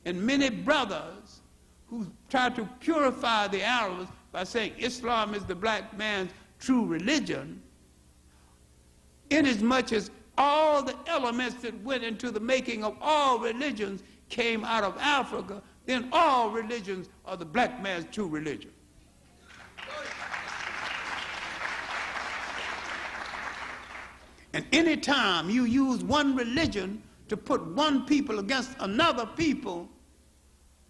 and many brothers who tried to purify the Arabs by saying Islam is the black man's true religion, inasmuch as all the elements that went into the making of all religions came out of Africa, then all religions are the black man's true religion. And any time you use one religion to put one people against another people,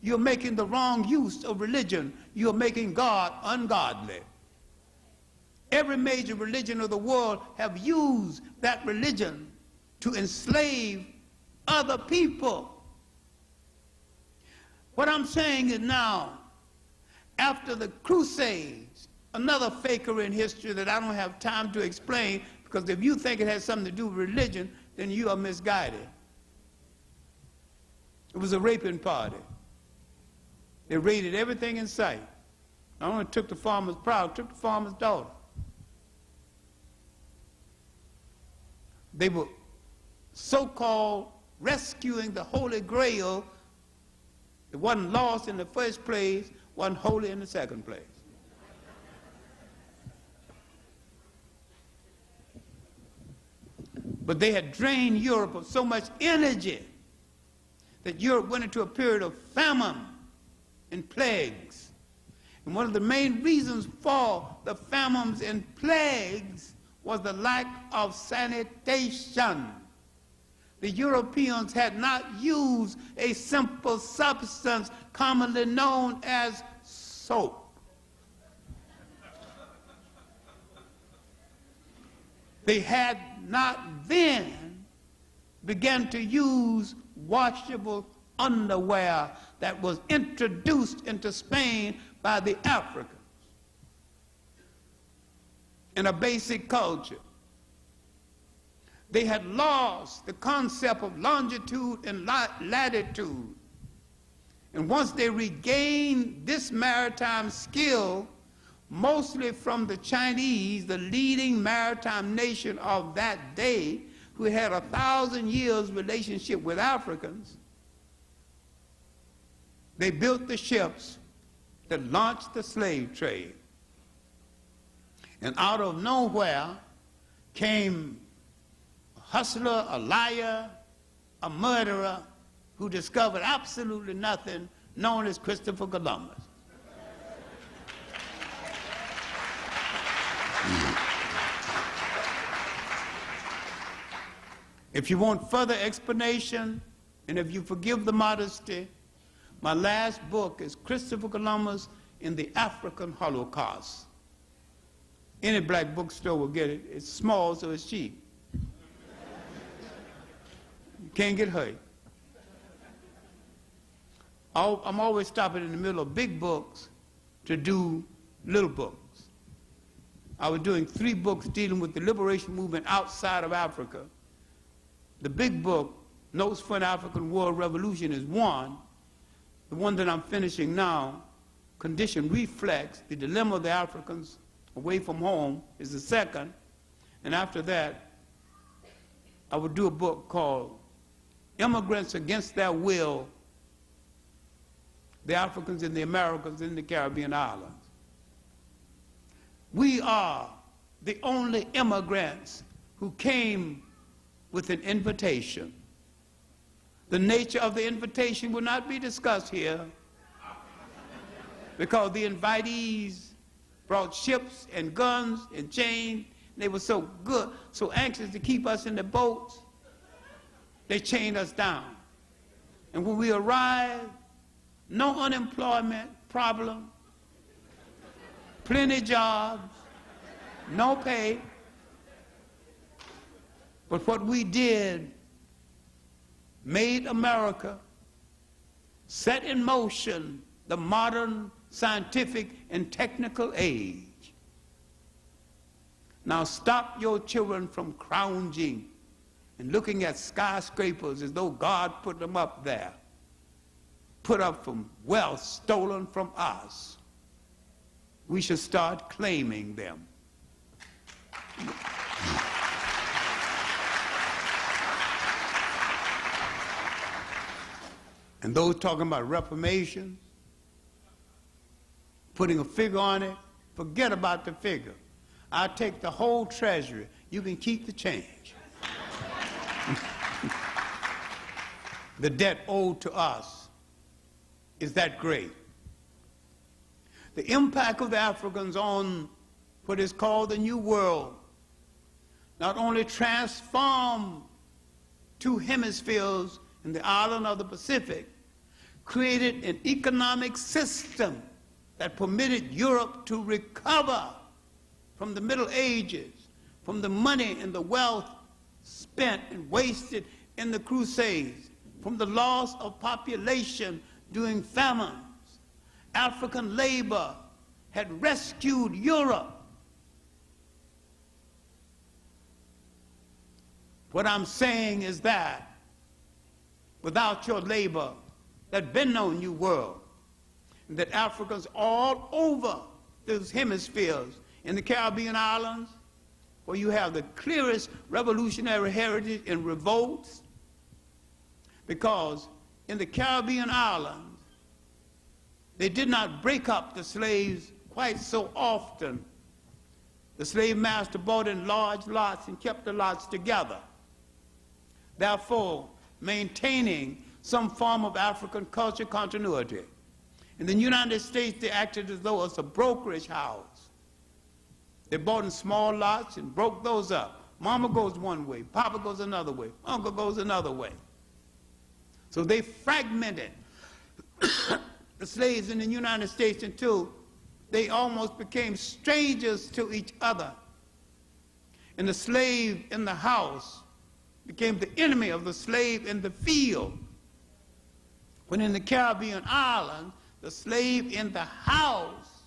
you're making the wrong use of religion. You're making God ungodly. Every major religion of the world have used that religion to enslave other people. What I'm saying is now, after the Crusades, another faker in history that I don't have time to explain, because if you think it has something to do with religion, then you are misguided. It was a raping party. They raided everything in sight. Not only took the farmer's property, took the farmer's daughter. They were so-called rescuing the Holy Grail. It wasn't lost in the first place, wasn't holy in the second place. But they had drained Europe of so much energy that Europe went into a period of famine and plagues. And one of the main reasons for the famines and plagues was the lack of sanitation. The Europeans had not used a simple substance commonly known as soap. They had not then begun to use washable underwear that was introduced into Spain by the Africans in a basic culture. They had lost the concept of longitude and latitude. And once they regained this maritime skill, mostly from the Chinese, the leading maritime nation of that day, who had 1,000 years relationship with Africans, they built the ships that launched the slave trade. And out of nowhere came a hustler, a liar, a murderer, who discovered absolutely nothing, known as Christopher Columbus. If you want further explanation, and if you forgive the modesty, my last book is Christopher Columbus in the African Holocaust. Any black bookstore will get it. It's small, so it's cheap. You can't get hurt. I'm always stopping in the middle of big books to do little books. I was doing 3 books dealing with the liberation movement outside of Africa. The big book, Notes for an African World Revolution, is one. The one that I'm finishing now, Condition Reflex, the Dilemma of the Africans Away from Home, is the second. And after that, I would do a book called Immigrants Against Their Will, the Africans and the Americans in the Caribbean islands. We are the only immigrants who came with an invitation. The nature of the invitation will not be discussed here because the invitees brought ships and guns and chains. They were so good, so anxious to keep us in the boats, they chained us down. And when we arrived, no unemployment problem, plenty jobs, no pay. But what we did made America, set in motion the modern scientific and technical age. Now stop your children from crouching and looking at skyscrapers as though God put them up there, put up from wealth stolen from us. We should start claiming them. And those talking about reformation, putting a figure on it, forget about the figure. I'll take the whole treasury. You can keep the change. The debt owed to us is that great. The impact of the Africans on what is called the New World not only transformed 2 hemispheres in the island of the Pacific, created an economic system that permitted Europe to recover from the Middle Ages, from the money and the wealth spent and wasted in the Crusades, from the loss of population during famines. African labor had rescued Europe. What I'm saying is that without your labor, there'd been no New World. And that Africans all over those hemispheres, in the Caribbean islands, where you have the clearest revolutionary heritage in revolts, because in the Caribbean islands, they did not break up the slaves quite so often. The slave master bought in large lots and kept the lots together, therefore maintaining some form of African culture continuity. In the United States, they acted as though it was a brokerage house. They bought in small lots and broke those up. Mama goes one way, Papa goes another way, Uncle goes another way. So they fragmented the slaves in the United States until they almost became strangers to each other. And the slave in the house became the enemy of the slave in the field. When in the Caribbean islands, the slave in the house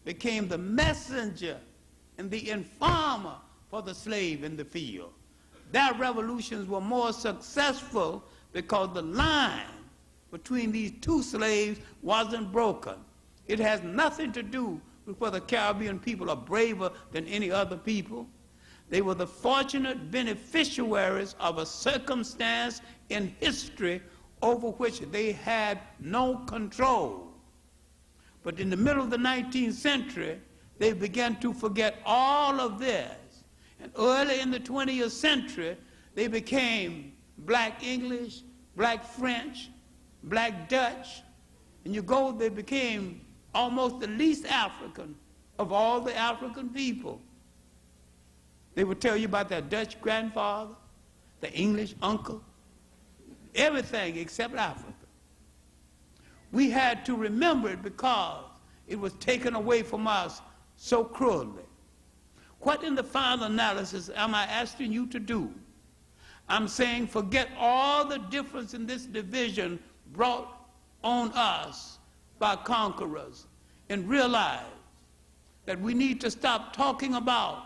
became the messenger and the informer for the slave in the field. Their revolutions were more successful because the line between these two slaves wasn't broken. It has nothing to do with whether Caribbean people are braver than any other people. They were the fortunate beneficiaries of a circumstance in history over which they had no control. But in the middle of the 19th century, they began to forget all of this. And early in the 20th century, they became black English, black French, black Dutch, and they became almost the least African of all the African people. They would tell you about their Dutch grandfather, the English uncle, everything except Africa. We had to remember it because it was taken away from us so cruelly. What in the final analysis am I asking you to do? I'm saying forget all the difference in this division brought on us by conquerors and realize that we need to stop talking about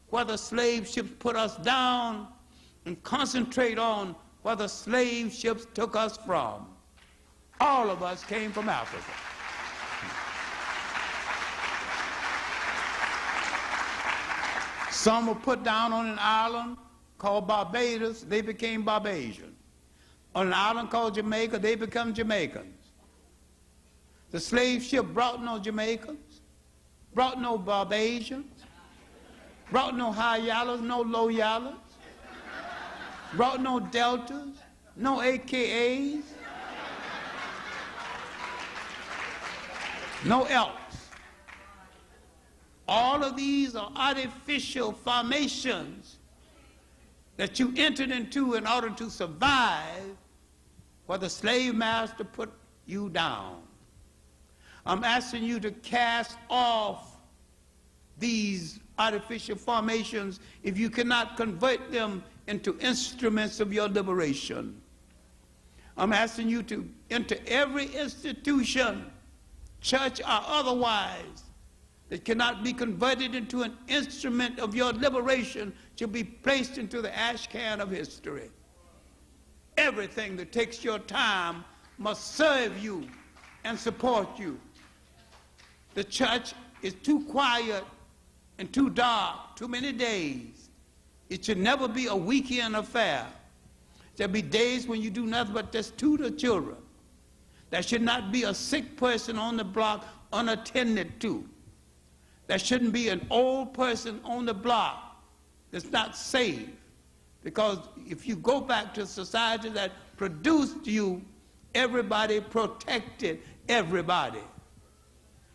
whether slave ships put us down and concentrate on whether slave ships took us from. All of us came from Africa. Some were put down on an island called Barbados, they became Barbadians. On an island called Jamaica, they become Jamaicans. The slave ship brought no Jamaicans, brought no Barbadians, brought no high yallows, no low yallows, brought no deltas, no AKAs, no elks. All of these are artificial formations that you entered into in order to survive where the slave master put you down. I'm asking you to cast off these artificial formations if you cannot convert them into instruments of your liberation. I'm asking you to enter every institution, church or otherwise, that cannot be converted into an instrument of your liberation to be placed into the ash can of history. Everything that takes your time must serve you and support you. The church is too quiet and too dark, too many days. It should never be a weekend affair. There'll be days when you do nothing but just tutor children. There should not be a sick person on the block unattended to. There shouldn't be an old person on the block that's not saved. Because if you go back to a society that produced you, everybody protected everybody.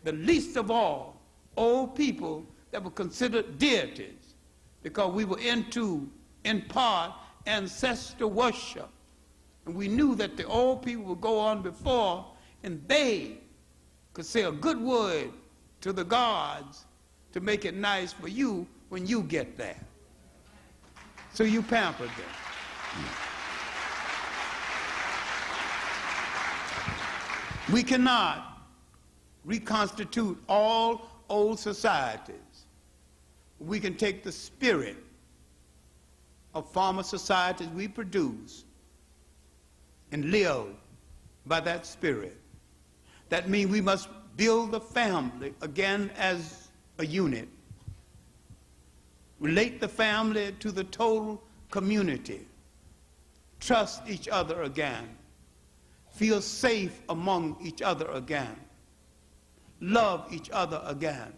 The least of all, old people that were considered deities, because we were into, in part, ancestor worship. And we knew that the old people would go on before, and they could say a good word to the gods to make it nice for you when you get there. So you pampered them. We cannot reconstitute all old societies. We can take the spirit of former societies we produce and live by that spirit. That means we must build the family again as a unit. Relate the family to the total community. Trust each other again. Feel safe among each other again. Love each other again.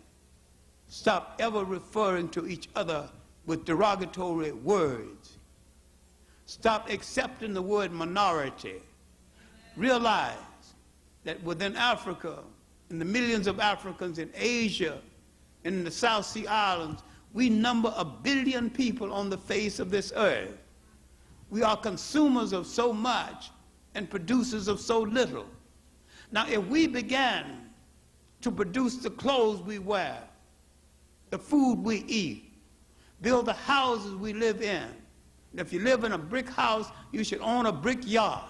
Stop ever referring to each other with derogatory words. Stop accepting the word minority. Realize that within Africa, in the millions of Africans in Asia, in the South Sea Islands, we number 1 billion people on the face of this earth. We are consumers of so much and producers of so little. Now, if we began to produce the clothes we wear, the food we eat, build the houses we live in. And if you live in a brick house, you should own a brick yard.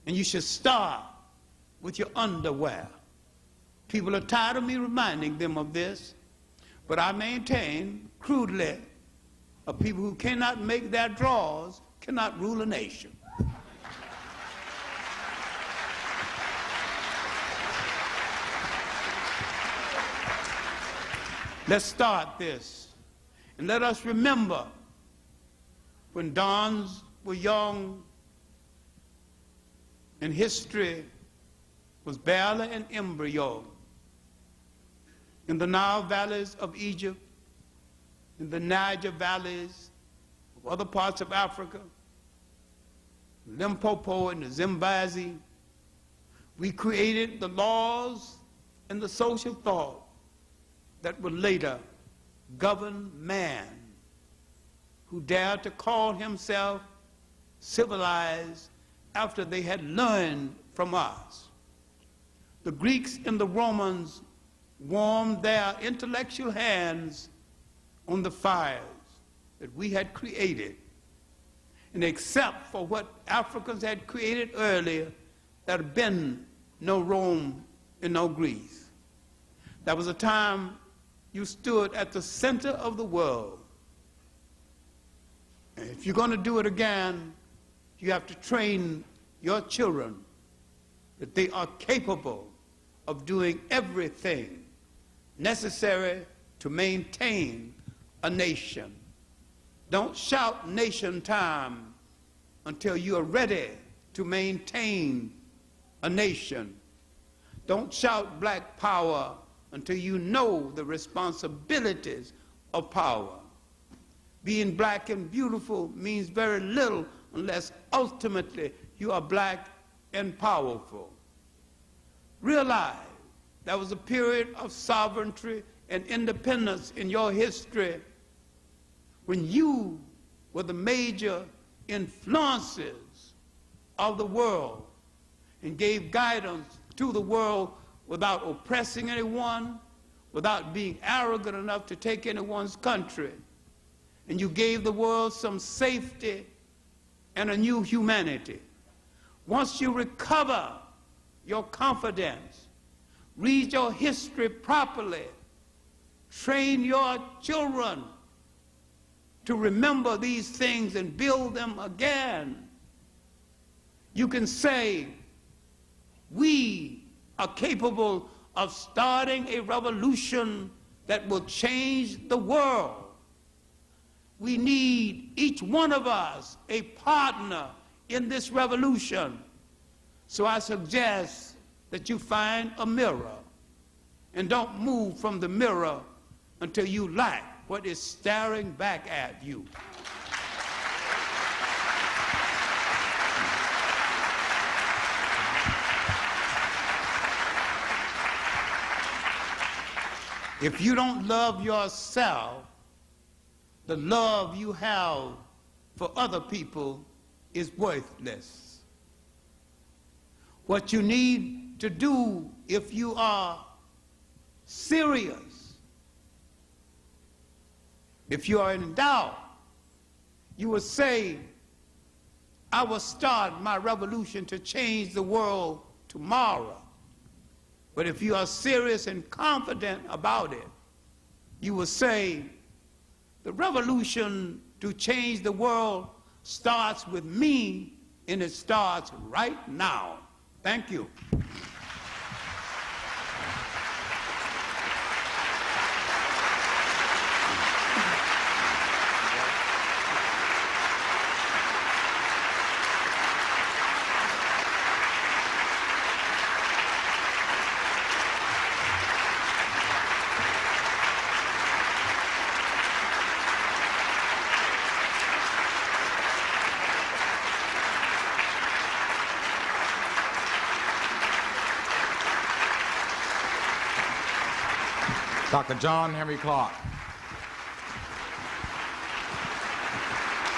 And you should start with your underwear. People are tired of me reminding them of this, but I maintain crudely of people who cannot make their drawers cannot rule a nation. Let's start this. And let us remember when dons were young and history was barely an embryo. In the Nile valleys of Egypt, in the Niger valleys of other parts of Africa, Limpopo and the Zimbabwe, we created the laws and the social thought that would later govern man, who dared to call himself civilized after they had learned from us. The Greeks and the Romans warmed their intellectual hands on the fires that we had created. And except for what Africans had created earlier, there had been no Rome and no Greece. There was a time you stood at the center of the world. And if you're going to do it again, you have to train your children that they are capable of doing everything necessary to maintain a nation. Don't shout nation time until you are ready to maintain a nation. Don't shout black power until you know the responsibilities of power. Being black and beautiful means very little unless ultimately you are black and powerful. Realize there was a period of sovereignty and independence in your history when you were the major influences of the world and gave guidance to the world without oppressing anyone, without being arrogant enough to take anyone's country. And you gave the world some safety and a new humanity. Once you recover your confidence, read your history properly, train your children to remember these things and build them again, you can say, we are capable of starting a revolution that will change the world. We need, each one of us, a partner in this revolution. So I suggest that you find a mirror and don't move from the mirror until you like what is staring back at you. If you don't love yourself, the love you have for other people is worthless. What you need to do if you are serious, if you are in doubt, you will say, I will start my revolution to change the world tomorrow. But if you are serious and confident about it, you will say, the revolution to change the world starts with me, and it starts right now. Thank you. Dr. John Henrik Clark.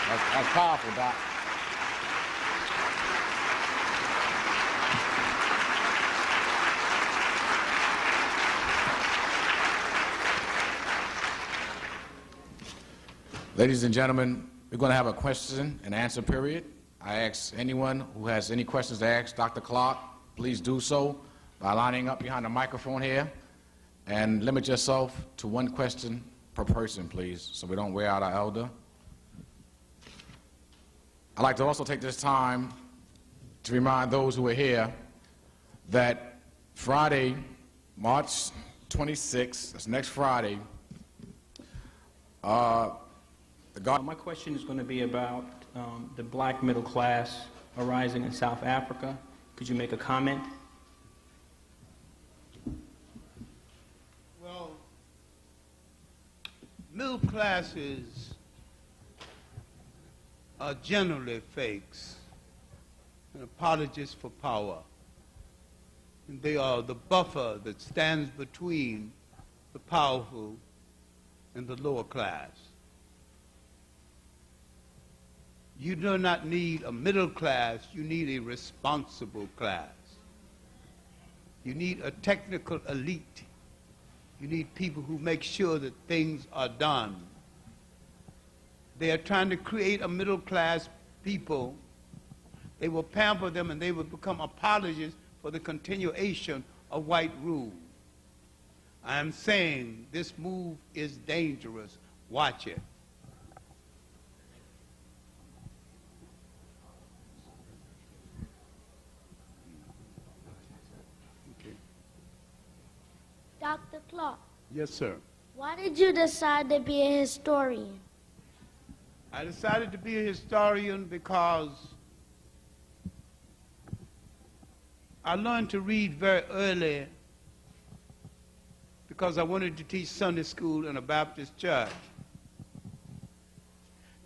That's powerful, Doc. Ladies and gentlemen, we're going to have a question and answer period. I ask anyone who has any questions to ask Dr. Clark, please do so by lining up behind the microphone here, and limit yourself to one question per person, please, so we don't wear out our elder. I'd like to also take this time to remind those who are here that Friday, March 26th, that's next Friday, My question is going to be about the black middle class arising in South Africa. Could you make a comment? Well, middle classes are generally fakes and apologists for power. And they are the buffer that stands between the powerful and the lower class. You do not need a middle class, you need a responsible class. You need a technical elite. You need people who make sure that things are done. They are trying to create a middle class people. They will pamper them and they will become apologists for the continuation of white rule. I am saying this move is dangerous. Watch it. Dr. Clark, Yes, sir. why did you decide to be a historian? I decided to be a historian because I learned to read very early because I wanted to teach Sunday school in a Baptist church.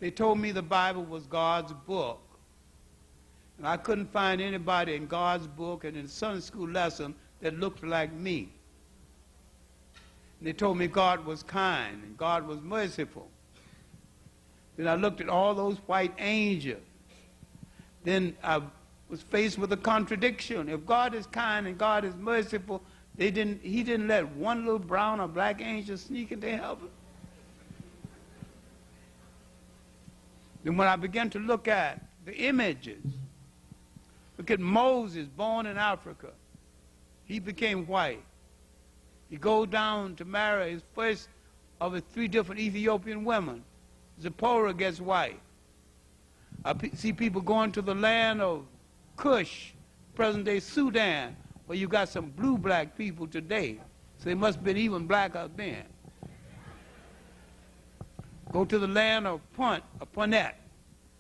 They told me the Bible was God's book, and I couldn't find anybody in God's book and in the Sunday school lesson that looked like me. And they told me God was kind and God was merciful. Then I looked at all those white angels. Then I was faced with a contradiction. If God is kind and God is merciful, he didn't let one little brown or black angel sneak into heaven. Then when I began to look at the images, look at Moses born in Africa. He became white. He goes down to marry his first of his 3 different Ethiopian women. Zipporah gets white. I see people going to the land of Kush, present-day Sudan, where you got some blue black people today. So they must have been even blacker then. Go to the land of Punt,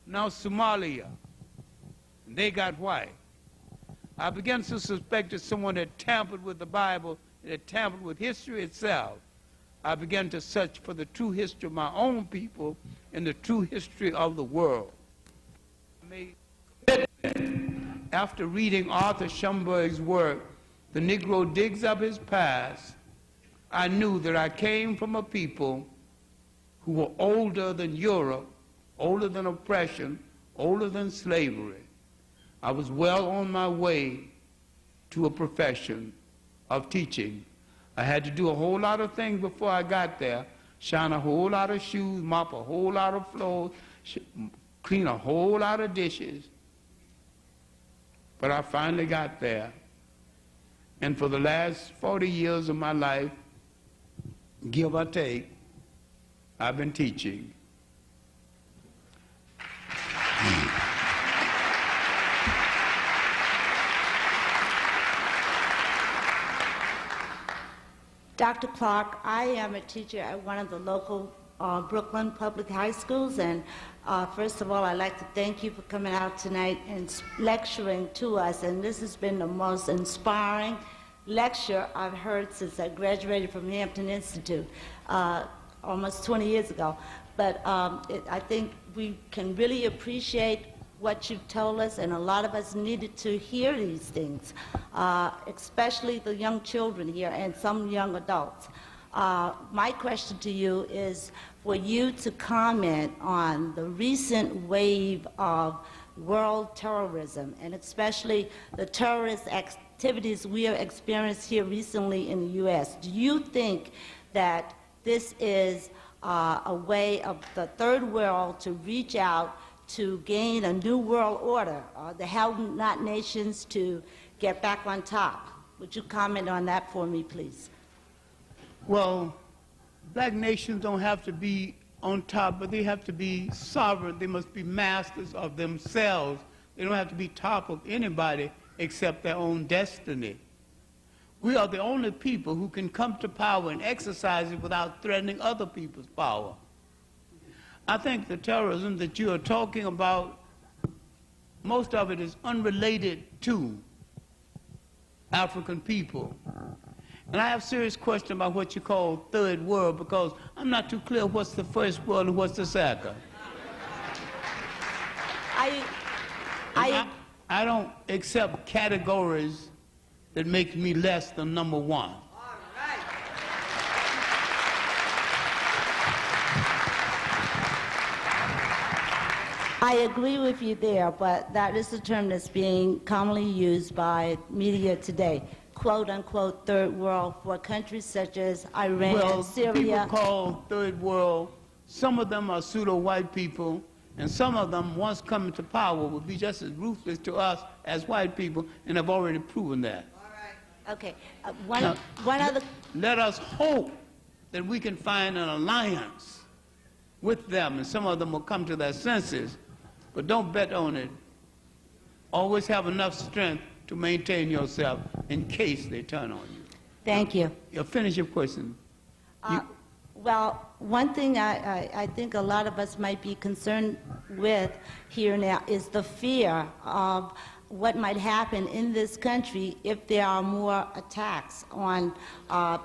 now Somalia. And they got white. I began to suspect that someone had tampered with the Bible, that had tampered with history itself. I began to search for the true history of my own people and the true history of the world. After reading Arthur Schomburg's work, The Negro Digs Up His Past, I knew that I came from a people who were older than Europe, older than oppression, older than slavery. I was well on my way to a profession of teaching. I had to do a whole lot of things before I got there. Shine a whole lot of shoes, mop a whole lot of floors, clean a whole lot of dishes. But I finally got there. And for the last 40 years of my life, give or take, I've been teaching. Dr. Clark, I am a teacher at one of the local Brooklyn public high schools, and first of all, I'd like to thank you for coming out tonight and lecturing to us, and this has been the most inspiring lecture I've heard since I graduated from Hampton Institute almost 20 years ago. But I think we can really appreciate what you've told us, and a lot of us needed to hear these things, especially the young children here and some young adults. My question to you is for you to comment on the recent wave of world terrorism, and especially the terrorist activities we have experienced here recently in the U.S. Do you think that this is a way of the third world to reach out to gain a new world order, the have-not nations to get back on top. Would you comment on that for me, please? Well, black nations don't have to be on top, but they have to be sovereign. They must be masters of themselves. They don't have to be top of anybody except their own destiny. We are the only people who can come to power and exercise it without threatening other people's power. I think the terrorism that you are talking about, most of it is unrelated to African people. And I have serious question about what you call third world, because I'm not too clear what's the first world and what's the second. I don't accept categories that make me less than number one. I agree with you there, but that is the term that's being commonly used by media today. Quote unquote third world for countries such as Iran, Well, Syria. people call third world, some of them are pseudo-white people, and some of them, once coming to power, will be just as ruthless to us as white people, and have already proven that. Okay, Now, one other. Let us hope that we can find an alliance with them, and some of them will come to their senses, but don't bet on it. Always have enough strength to maintain yourself in case they turn on you. Thank you. You'll finish your question. Well, one thing I think a lot of us might be concerned with here now is the fear of what might happen in this country if there are more attacks on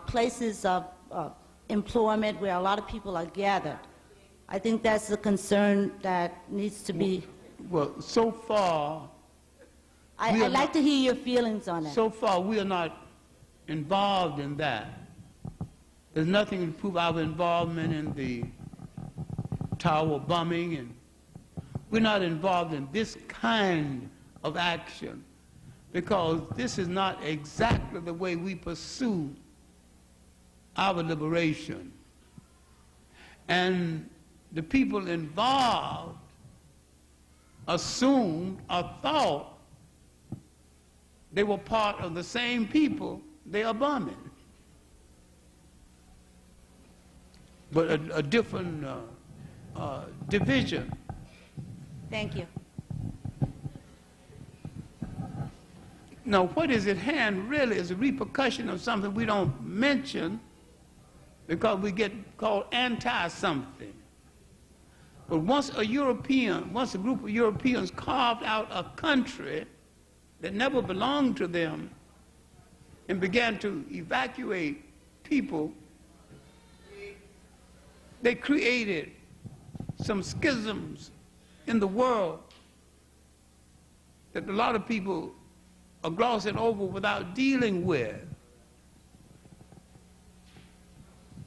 places of employment where a lot of people are gathered. I think that's a concern that needs to be. Well, so far, I'd like to hear your feelings on it. so far we are not involved in that. There's nothing to prove our involvement in the tower bombing, and we're not involved in this kind of action because this is not exactly the way we pursue our liberation. And the people involved assumed or thought they were part of the same people they are bombing. But a different division. Thank you. Now, what is at hand really is a repercussion of something we don't mention because we get called anti-something. But once a group of Europeans carved out a country that never belonged to them and began to evacuate people, they created some schisms in the world that a lot of people are glossing over without dealing with.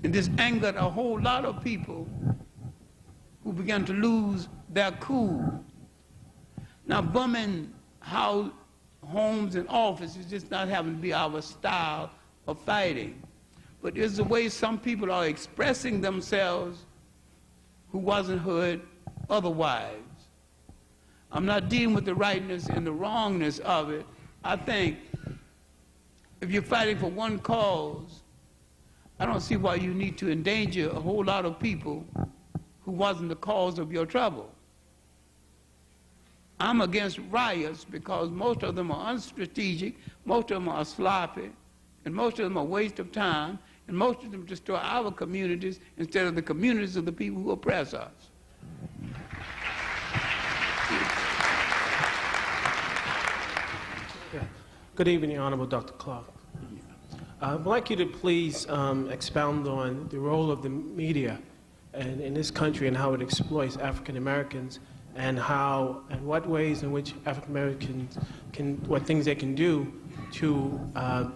And this angered a whole lot of people who began to lose their cool. Now, bombing homes and offices is just not having to be our style of fighting. But it's the way some people are expressing themselves who wasn't heard otherwise. I'm not dealing with the rightness and the wrongness of it. I think if you're fighting for one cause, I don't see why you need to endanger a whole lot of people who wasn't the cause of your trouble. I'm against riots because most of them are unstrategic, most of them are sloppy, and most of them are a waste of time, and most of them destroy our communities instead of the communities of the people who oppress us. Good evening, Honorable Dr. Clark. I'd like you to please expound on the role of the media in this country and how it exploits African Americans, and what ways in which African Americans what things they can do to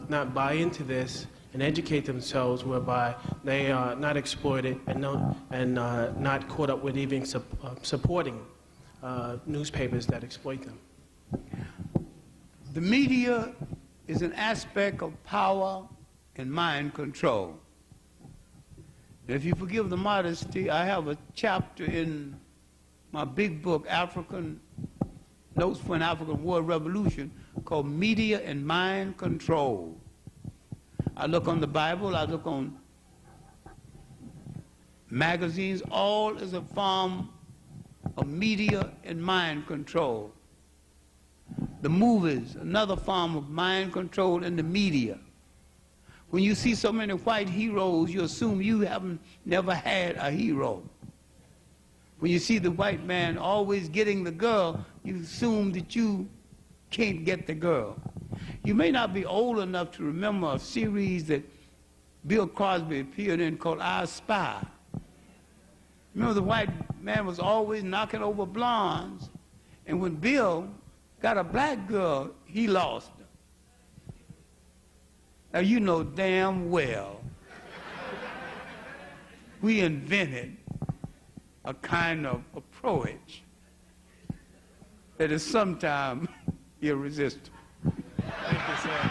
not buy into this and educate themselves, whereby they are not exploited and not caught up with even supporting newspapers that exploit them. The media is an aspect of power and mind control. If you forgive the modesty, I have a chapter in my big book, African Notes for an African World Revolution, called Media and Mind Control. I look on the Bible, I look on magazines, all is a form of media and mind control. The movies, another form of mind control in the media. When you see so many white heroes, you assume you haven't never had a hero. When you see the white man always getting the girl, you assume that you can't get the girl. You may not be old enough to remember a series that Bill Cosby appeared in called I Spy. Remember, the white man was always knocking over blondes, and when Bill got a black girl, he lost her. Now, you know damn well we invented a kind of approach that is sometimes irresistible. Thank you, sir.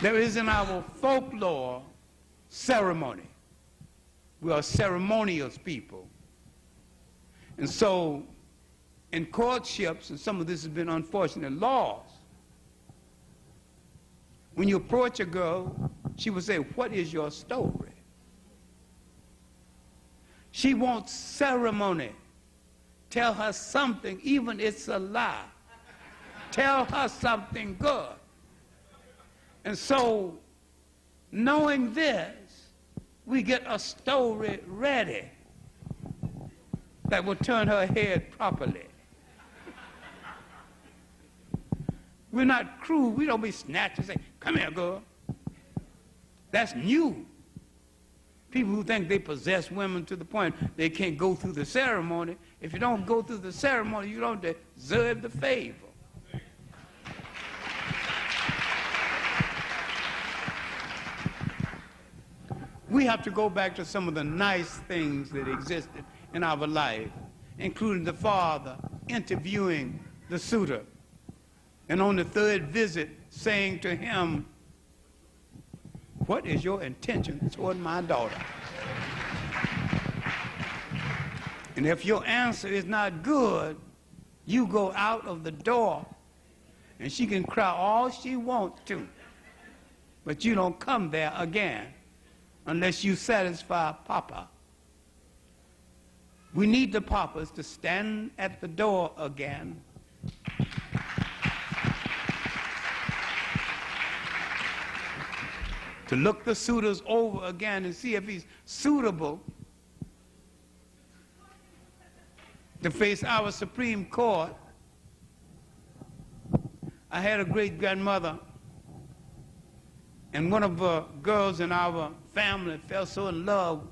There is in our folklore ceremony. We are ceremonious people. And so in courtships, and some of this has been unfortunate laws, when you approach a girl, she will say, "What is your story?" She wants ceremony. Tell her something, even if it's a lie. Tell her something good. And so, knowing this, we get a story ready that will turn her head properly. We're not cruel. We don't be snatched and say, "Come here, girl." That's new. People who think they possess women to the point they can't go through the ceremony. If you don't go through the ceremony, you don't deserve the favor. We have to go back to some of the nice things that existed in our life, including the father interviewing the suitor, and on the third visit saying to him, "What is your intention toward my daughter?" And if your answer is not good, you go out of the door, and she can cry all she wants to, but you don't come there again unless you satisfy Papa. We need the papas to stand at the door again to look the suitors over again and see if he's suitable to face our Supreme Court. I had a great-grandmother, and one of the girls in our family fell so in love,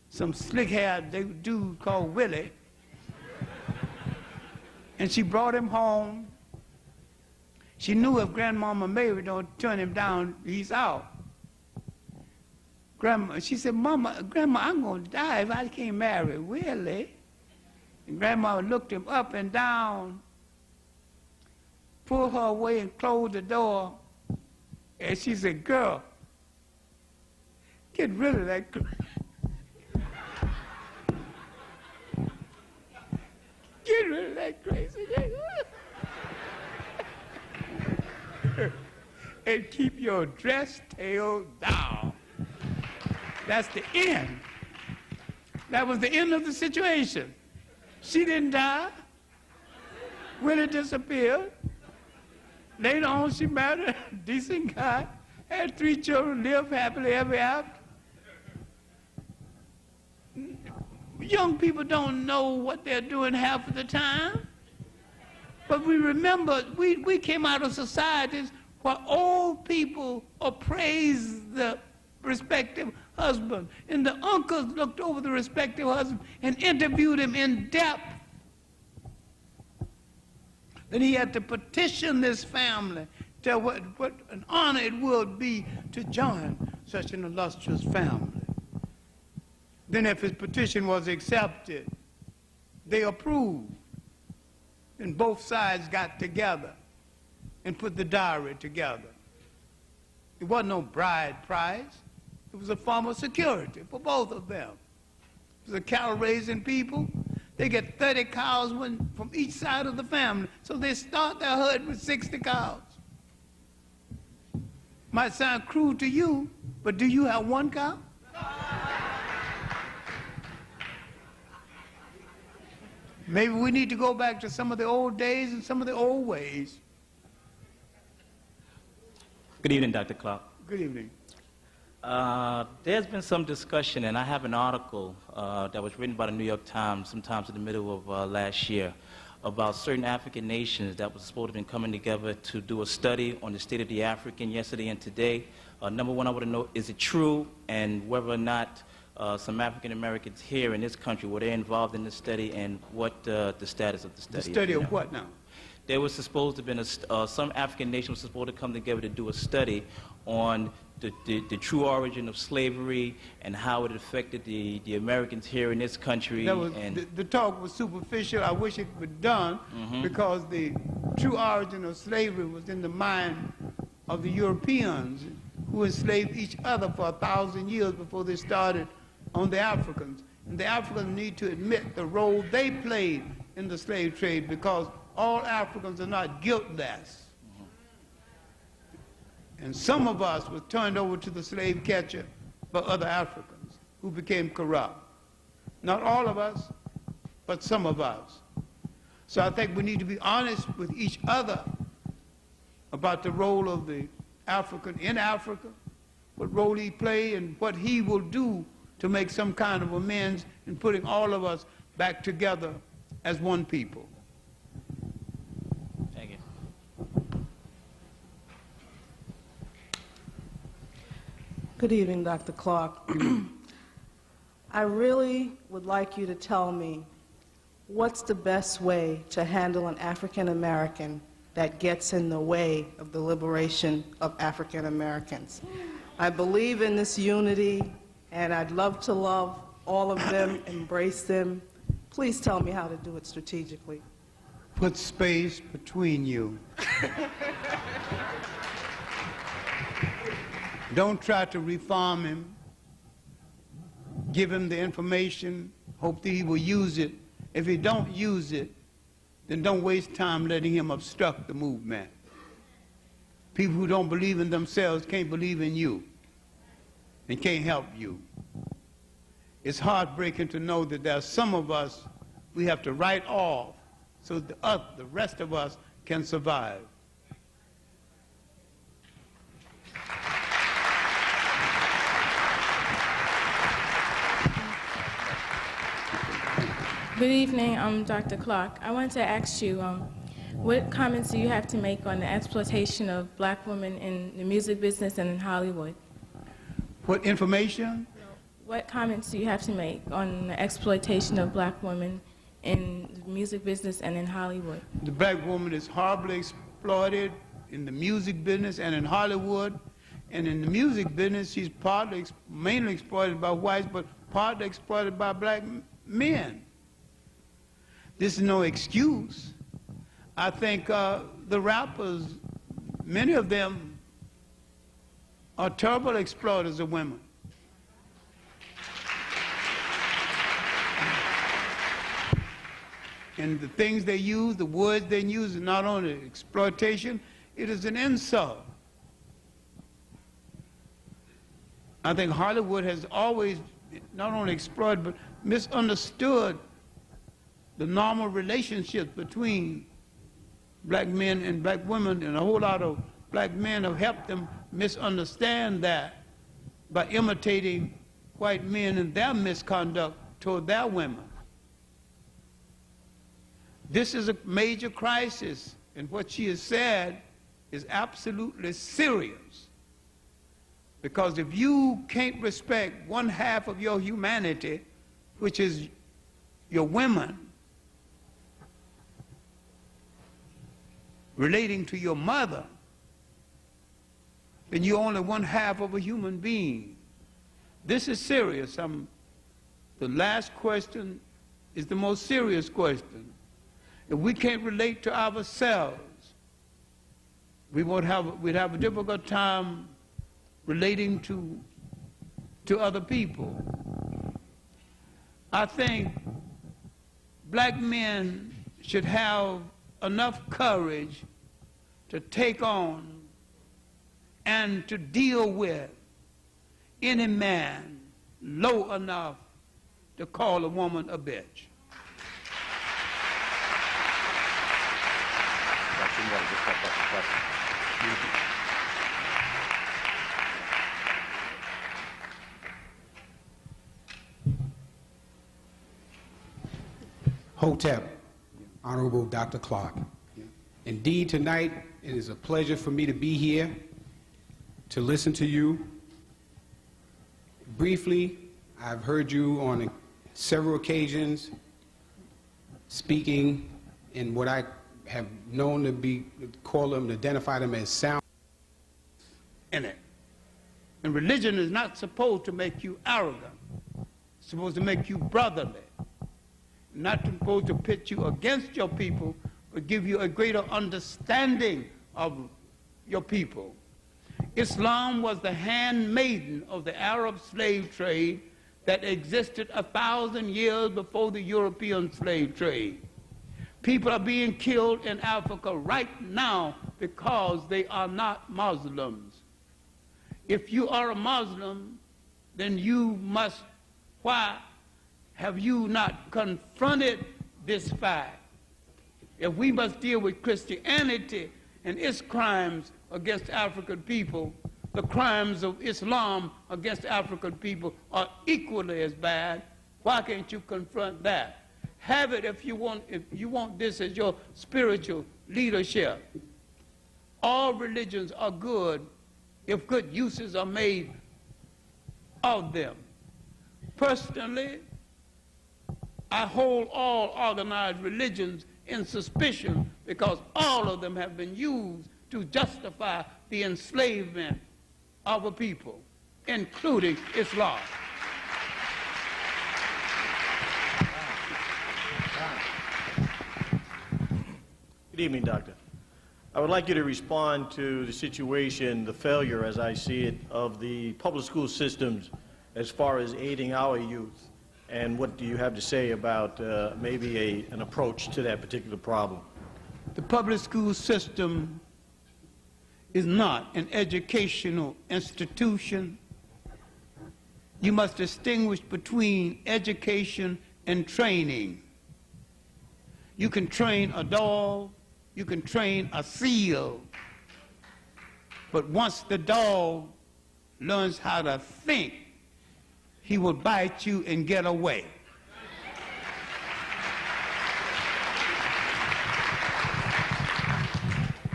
some slick-haired dude called Willie, and she brought him home. She knew if Grandmama Mary don't turn him down, he's out. She said, "Grandma, I'm going to die if I can't marry Willie." And Grandma looked him up and down, pulled her away and closed the door. And she said, "Girl, get rid of that. Get rid of that crazy nigga. And keep your dress tail down." That's the end. That was the end of the situation. She didn't die. Willie disappeared. Later on, she married a decent guy, had 3 children, lived happily ever after. Young people don't know what they're doing half of the time. But we remember, we came out of societies where old people appraised the respective husband, and the uncles looked over the respective husband and interviewed him in depth. Then he had to petition this family, tell what an honor it would be to join such an illustrious family. Then if his petition was accepted, they approved. And both sides got together and put the diary together. It wasn't no bride price. It was a form of security for both of them. It was a cattle-raising people. They get 30 cows from each side of the family, so they start their herd with 60 cows. Might sound cruel to you, but do you have one cow? Maybe we need to go back to some of the old days and some of the old ways. Good evening, Dr. Clark. Good evening. There's been some discussion, and I have an article that was written by the New York Times sometimes in the middle of last year about certain African nations that were supposed to be coming together to do a study on the state of the African yesterday and today. Number one, I want to know, is it true, and whether or not some African Americans here in this country, were they involved in this study, and what the status of the study is? The study of what now? There was supposed to have been some African nation was supposed to come together to do a study on the true origin of slavery and how it affected the Americans here in this country. The talk was superficial. I wish it were done because the true origin of slavery was in the mind of the Europeans who enslaved each other for 1,000 years before they started on the Africans. And the Africans need to admit the role they played in the slave trade, because all Africans are not guiltless. And some of us were turned over to the slave catcher by other Africans who became corrupt. Not all of us, but some of us. So I think we need to be honest with each other about the role of the African in Africa, what role he played, and what he will do to make some kind of amends in putting all of us back together as one people. Thank you. Good evening, Dr. Clark. I really would like you to tell me what's the best way to handle an African American that gets in the way of the liberation of African Americans. I believe in this unity, and I'd love to love all of them, embrace them. Please tell me how to do it strategically. Put space between you. Don't try to reform him. Give him the information, hope that he will use it. If he don't use it, then don't waste time letting him obstruct the movement. People who don't believe in themselves can't believe in you and can't help you. It's heartbreaking to know that there are some of us we have to write off so the rest of us can survive. Good evening, Dr. Clark. I wanted to ask you, what comments do you have to make on the exploitation of black women in the music business and in Hollywood? What information? What comments do you have to make on the exploitation of black women in the music business and in Hollywood? The black woman is horribly exploited in the music business and in Hollywood. And in the music business, she's mainly exploited by whites, but partly exploited by black men. This is no excuse. I think the rappers, many of them are terrible exploiters of women. And the things they use, the words they use, is not only exploitation, it is an insult. I think Hollywood has always not only exploited, but misunderstood the normal relationships between black men and black women, and a whole lot of black men have helped them misunderstand that by imitating white men and their misconduct toward their women. This is a major crisis, and what she has said is absolutely serious. Because if you can't respect one half of your humanity, which is your women, relating to your mother, then you're only one half of a human being. This is serious. The last question is the most serious question. If we can't relate to ourselves we'd have a difficult time relating to other people. I think black men should have enough courage to take on and to deal with any man low enough to call a woman a bitch. Hotep, Honorable Dr. Clark. Indeed, tonight it is a pleasure for me to be here to listen to you. Briefly, I've heard you on several occasions speaking in what I have known to be, identify them as sound. In it. And religion is not supposed to make you arrogant. It's supposed to make you brotherly. Not supposed to pit you against your people, but give you a greater understanding of your people. Islam was the handmaiden of the Arab slave trade that existed 1,000 years before the European slave trade. People are being killed in Africa right now because they are not Muslims. If you are a Muslim, then you must, why have you not confronted this fact? If we must deal with Christianity and its crimes against African people, the crimes of Islam against African people are equally as bad. Why can't you confront that? Have it if you want this as your spiritual leadership. All religions are good if good uses are made of them. Personally, I hold all organized religions in suspicion because all of them have been used to justify the enslavement of a people, including Islam. Good evening, Doctor. I would like you to respond to the situation, the failure, as I see it, of the public school systems as far as aiding our youth, and what do you have to say about maybe an approach to that particular problem? The public school system is not an educational institution. You must distinguish between education and training. You can train a dog, you can train a seal, but once the dog learns how to think, he will bite you and get away.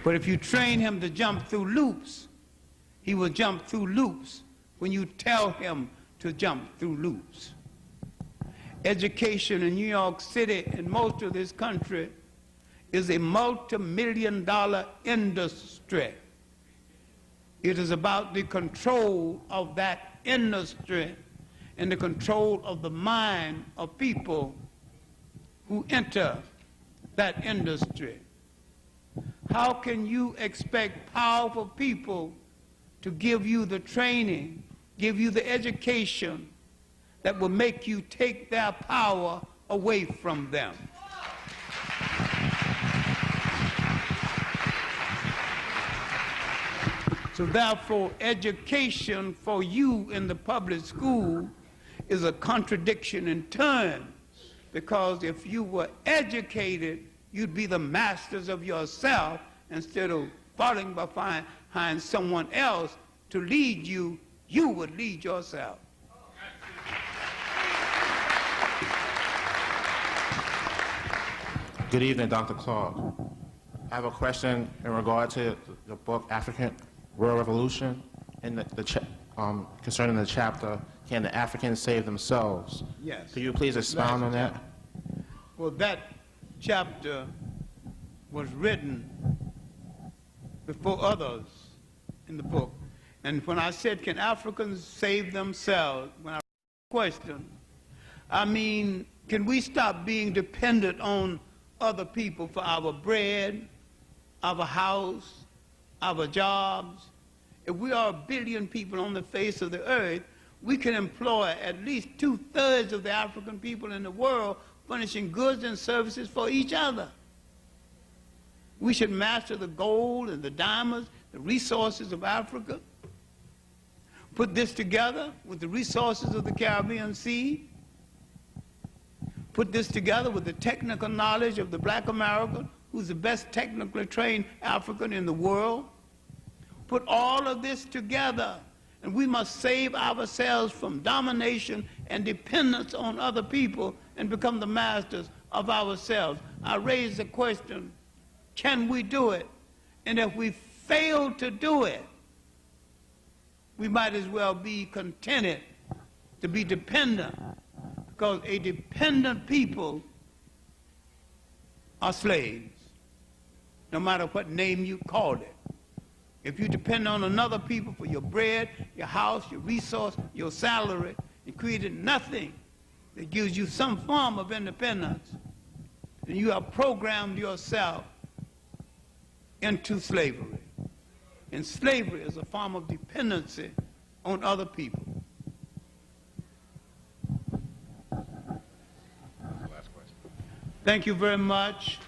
But if you train him to jump through loops, he will jump through loops when you tell him to jump through loops. Education in New York City and most of this country is a multi-million-dollar industry. It is about the control of that industry and the control of the mind of people who enter that industry. How can you expect powerful people to give you the training, give you the education that will make you take their power away from them? So therefore, education for you in the public school is a contradiction in terms, because if you were educated, you'd be the masters of yourself instead of falling behind someone else to lead you, you would lead yourself. Good evening, Dr. Clark. I have a question in regard to the book African World Revolution and concerning the chapter, Can the Africans Save Themselves? Yes. Could you please expound on that? Well, that chapter was written before others in the book. And when I said, can Africans save themselves, when I question, I mean, can we stop being dependent on other people for our bread, our house, our jobs. If we are 1 billion people on the face of the earth, we can employ at least 2/3 of the African people in the world furnishing goods and services for each other. We should master the gold and the diamonds, the resources of Africa, put this together with the resources of the Caribbean Sea, put this together with the technical knowledge of the black American, who's the best technically trained African in the world. Put all of this together, and we must save ourselves from domination and dependence on other people and become the masters of ourselves. I raise the question, can we do it? And if we fail to do it, we might as well be contented to be dependent, because a dependent people are slaves, no matter what name you call it. If you depend on another people for your bread, your house, your resource, your salary, and created nothing that gives you some form of independence, then you have programmed yourself into slavery. And slavery is a form of dependency on other people. Last question. Thank you very much.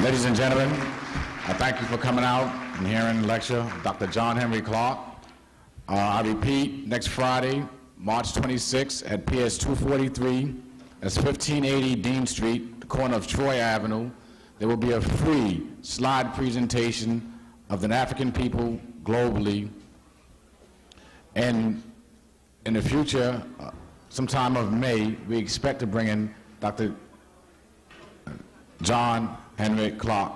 Ladies and gentlemen, I thank you for coming out and hearing the lecture of Dr. John Henrik Clark. I repeat, next Friday, March 26th at PS 243, that's 1580 Dean Street, the corner of Troy Avenue, there will be a free slide presentation of the African people globally. And in the future, sometime of May, we expect to bring in Dr. John Henrik Clark.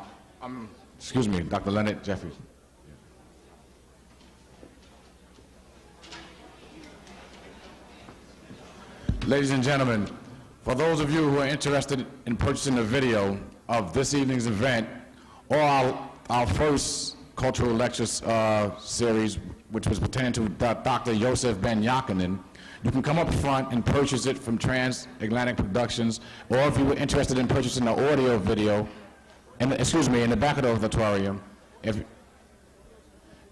Excuse me, Dr. Leonard Jeffries. Ladies and gentlemen, for those of you who are interested in purchasing the video of this evening's event, or our first cultural lecture series, which was pertaining to Dr. Joseph Ben Yakinen, you can come up front and purchase it from Transatlantic Productions, or if you were interested in purchasing the audio video, in the back of the auditorium, if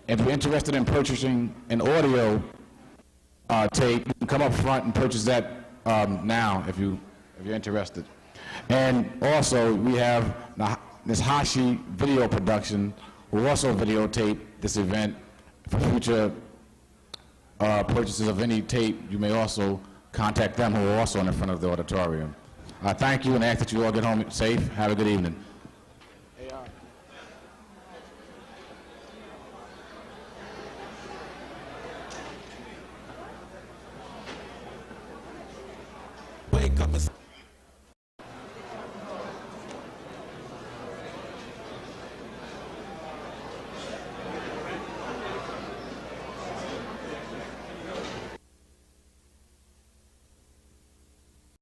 you're interested in purchasing an audio tape, you can come up front and purchase that now if you're interested. And also, we have Ms. Hashi Video Production, who will also videotape this event. For future purchases of any tape, you may also contact them, who are also in the front of the auditorium. Thank you, and I ask that you all get home safe. Have a good evening. Wake up and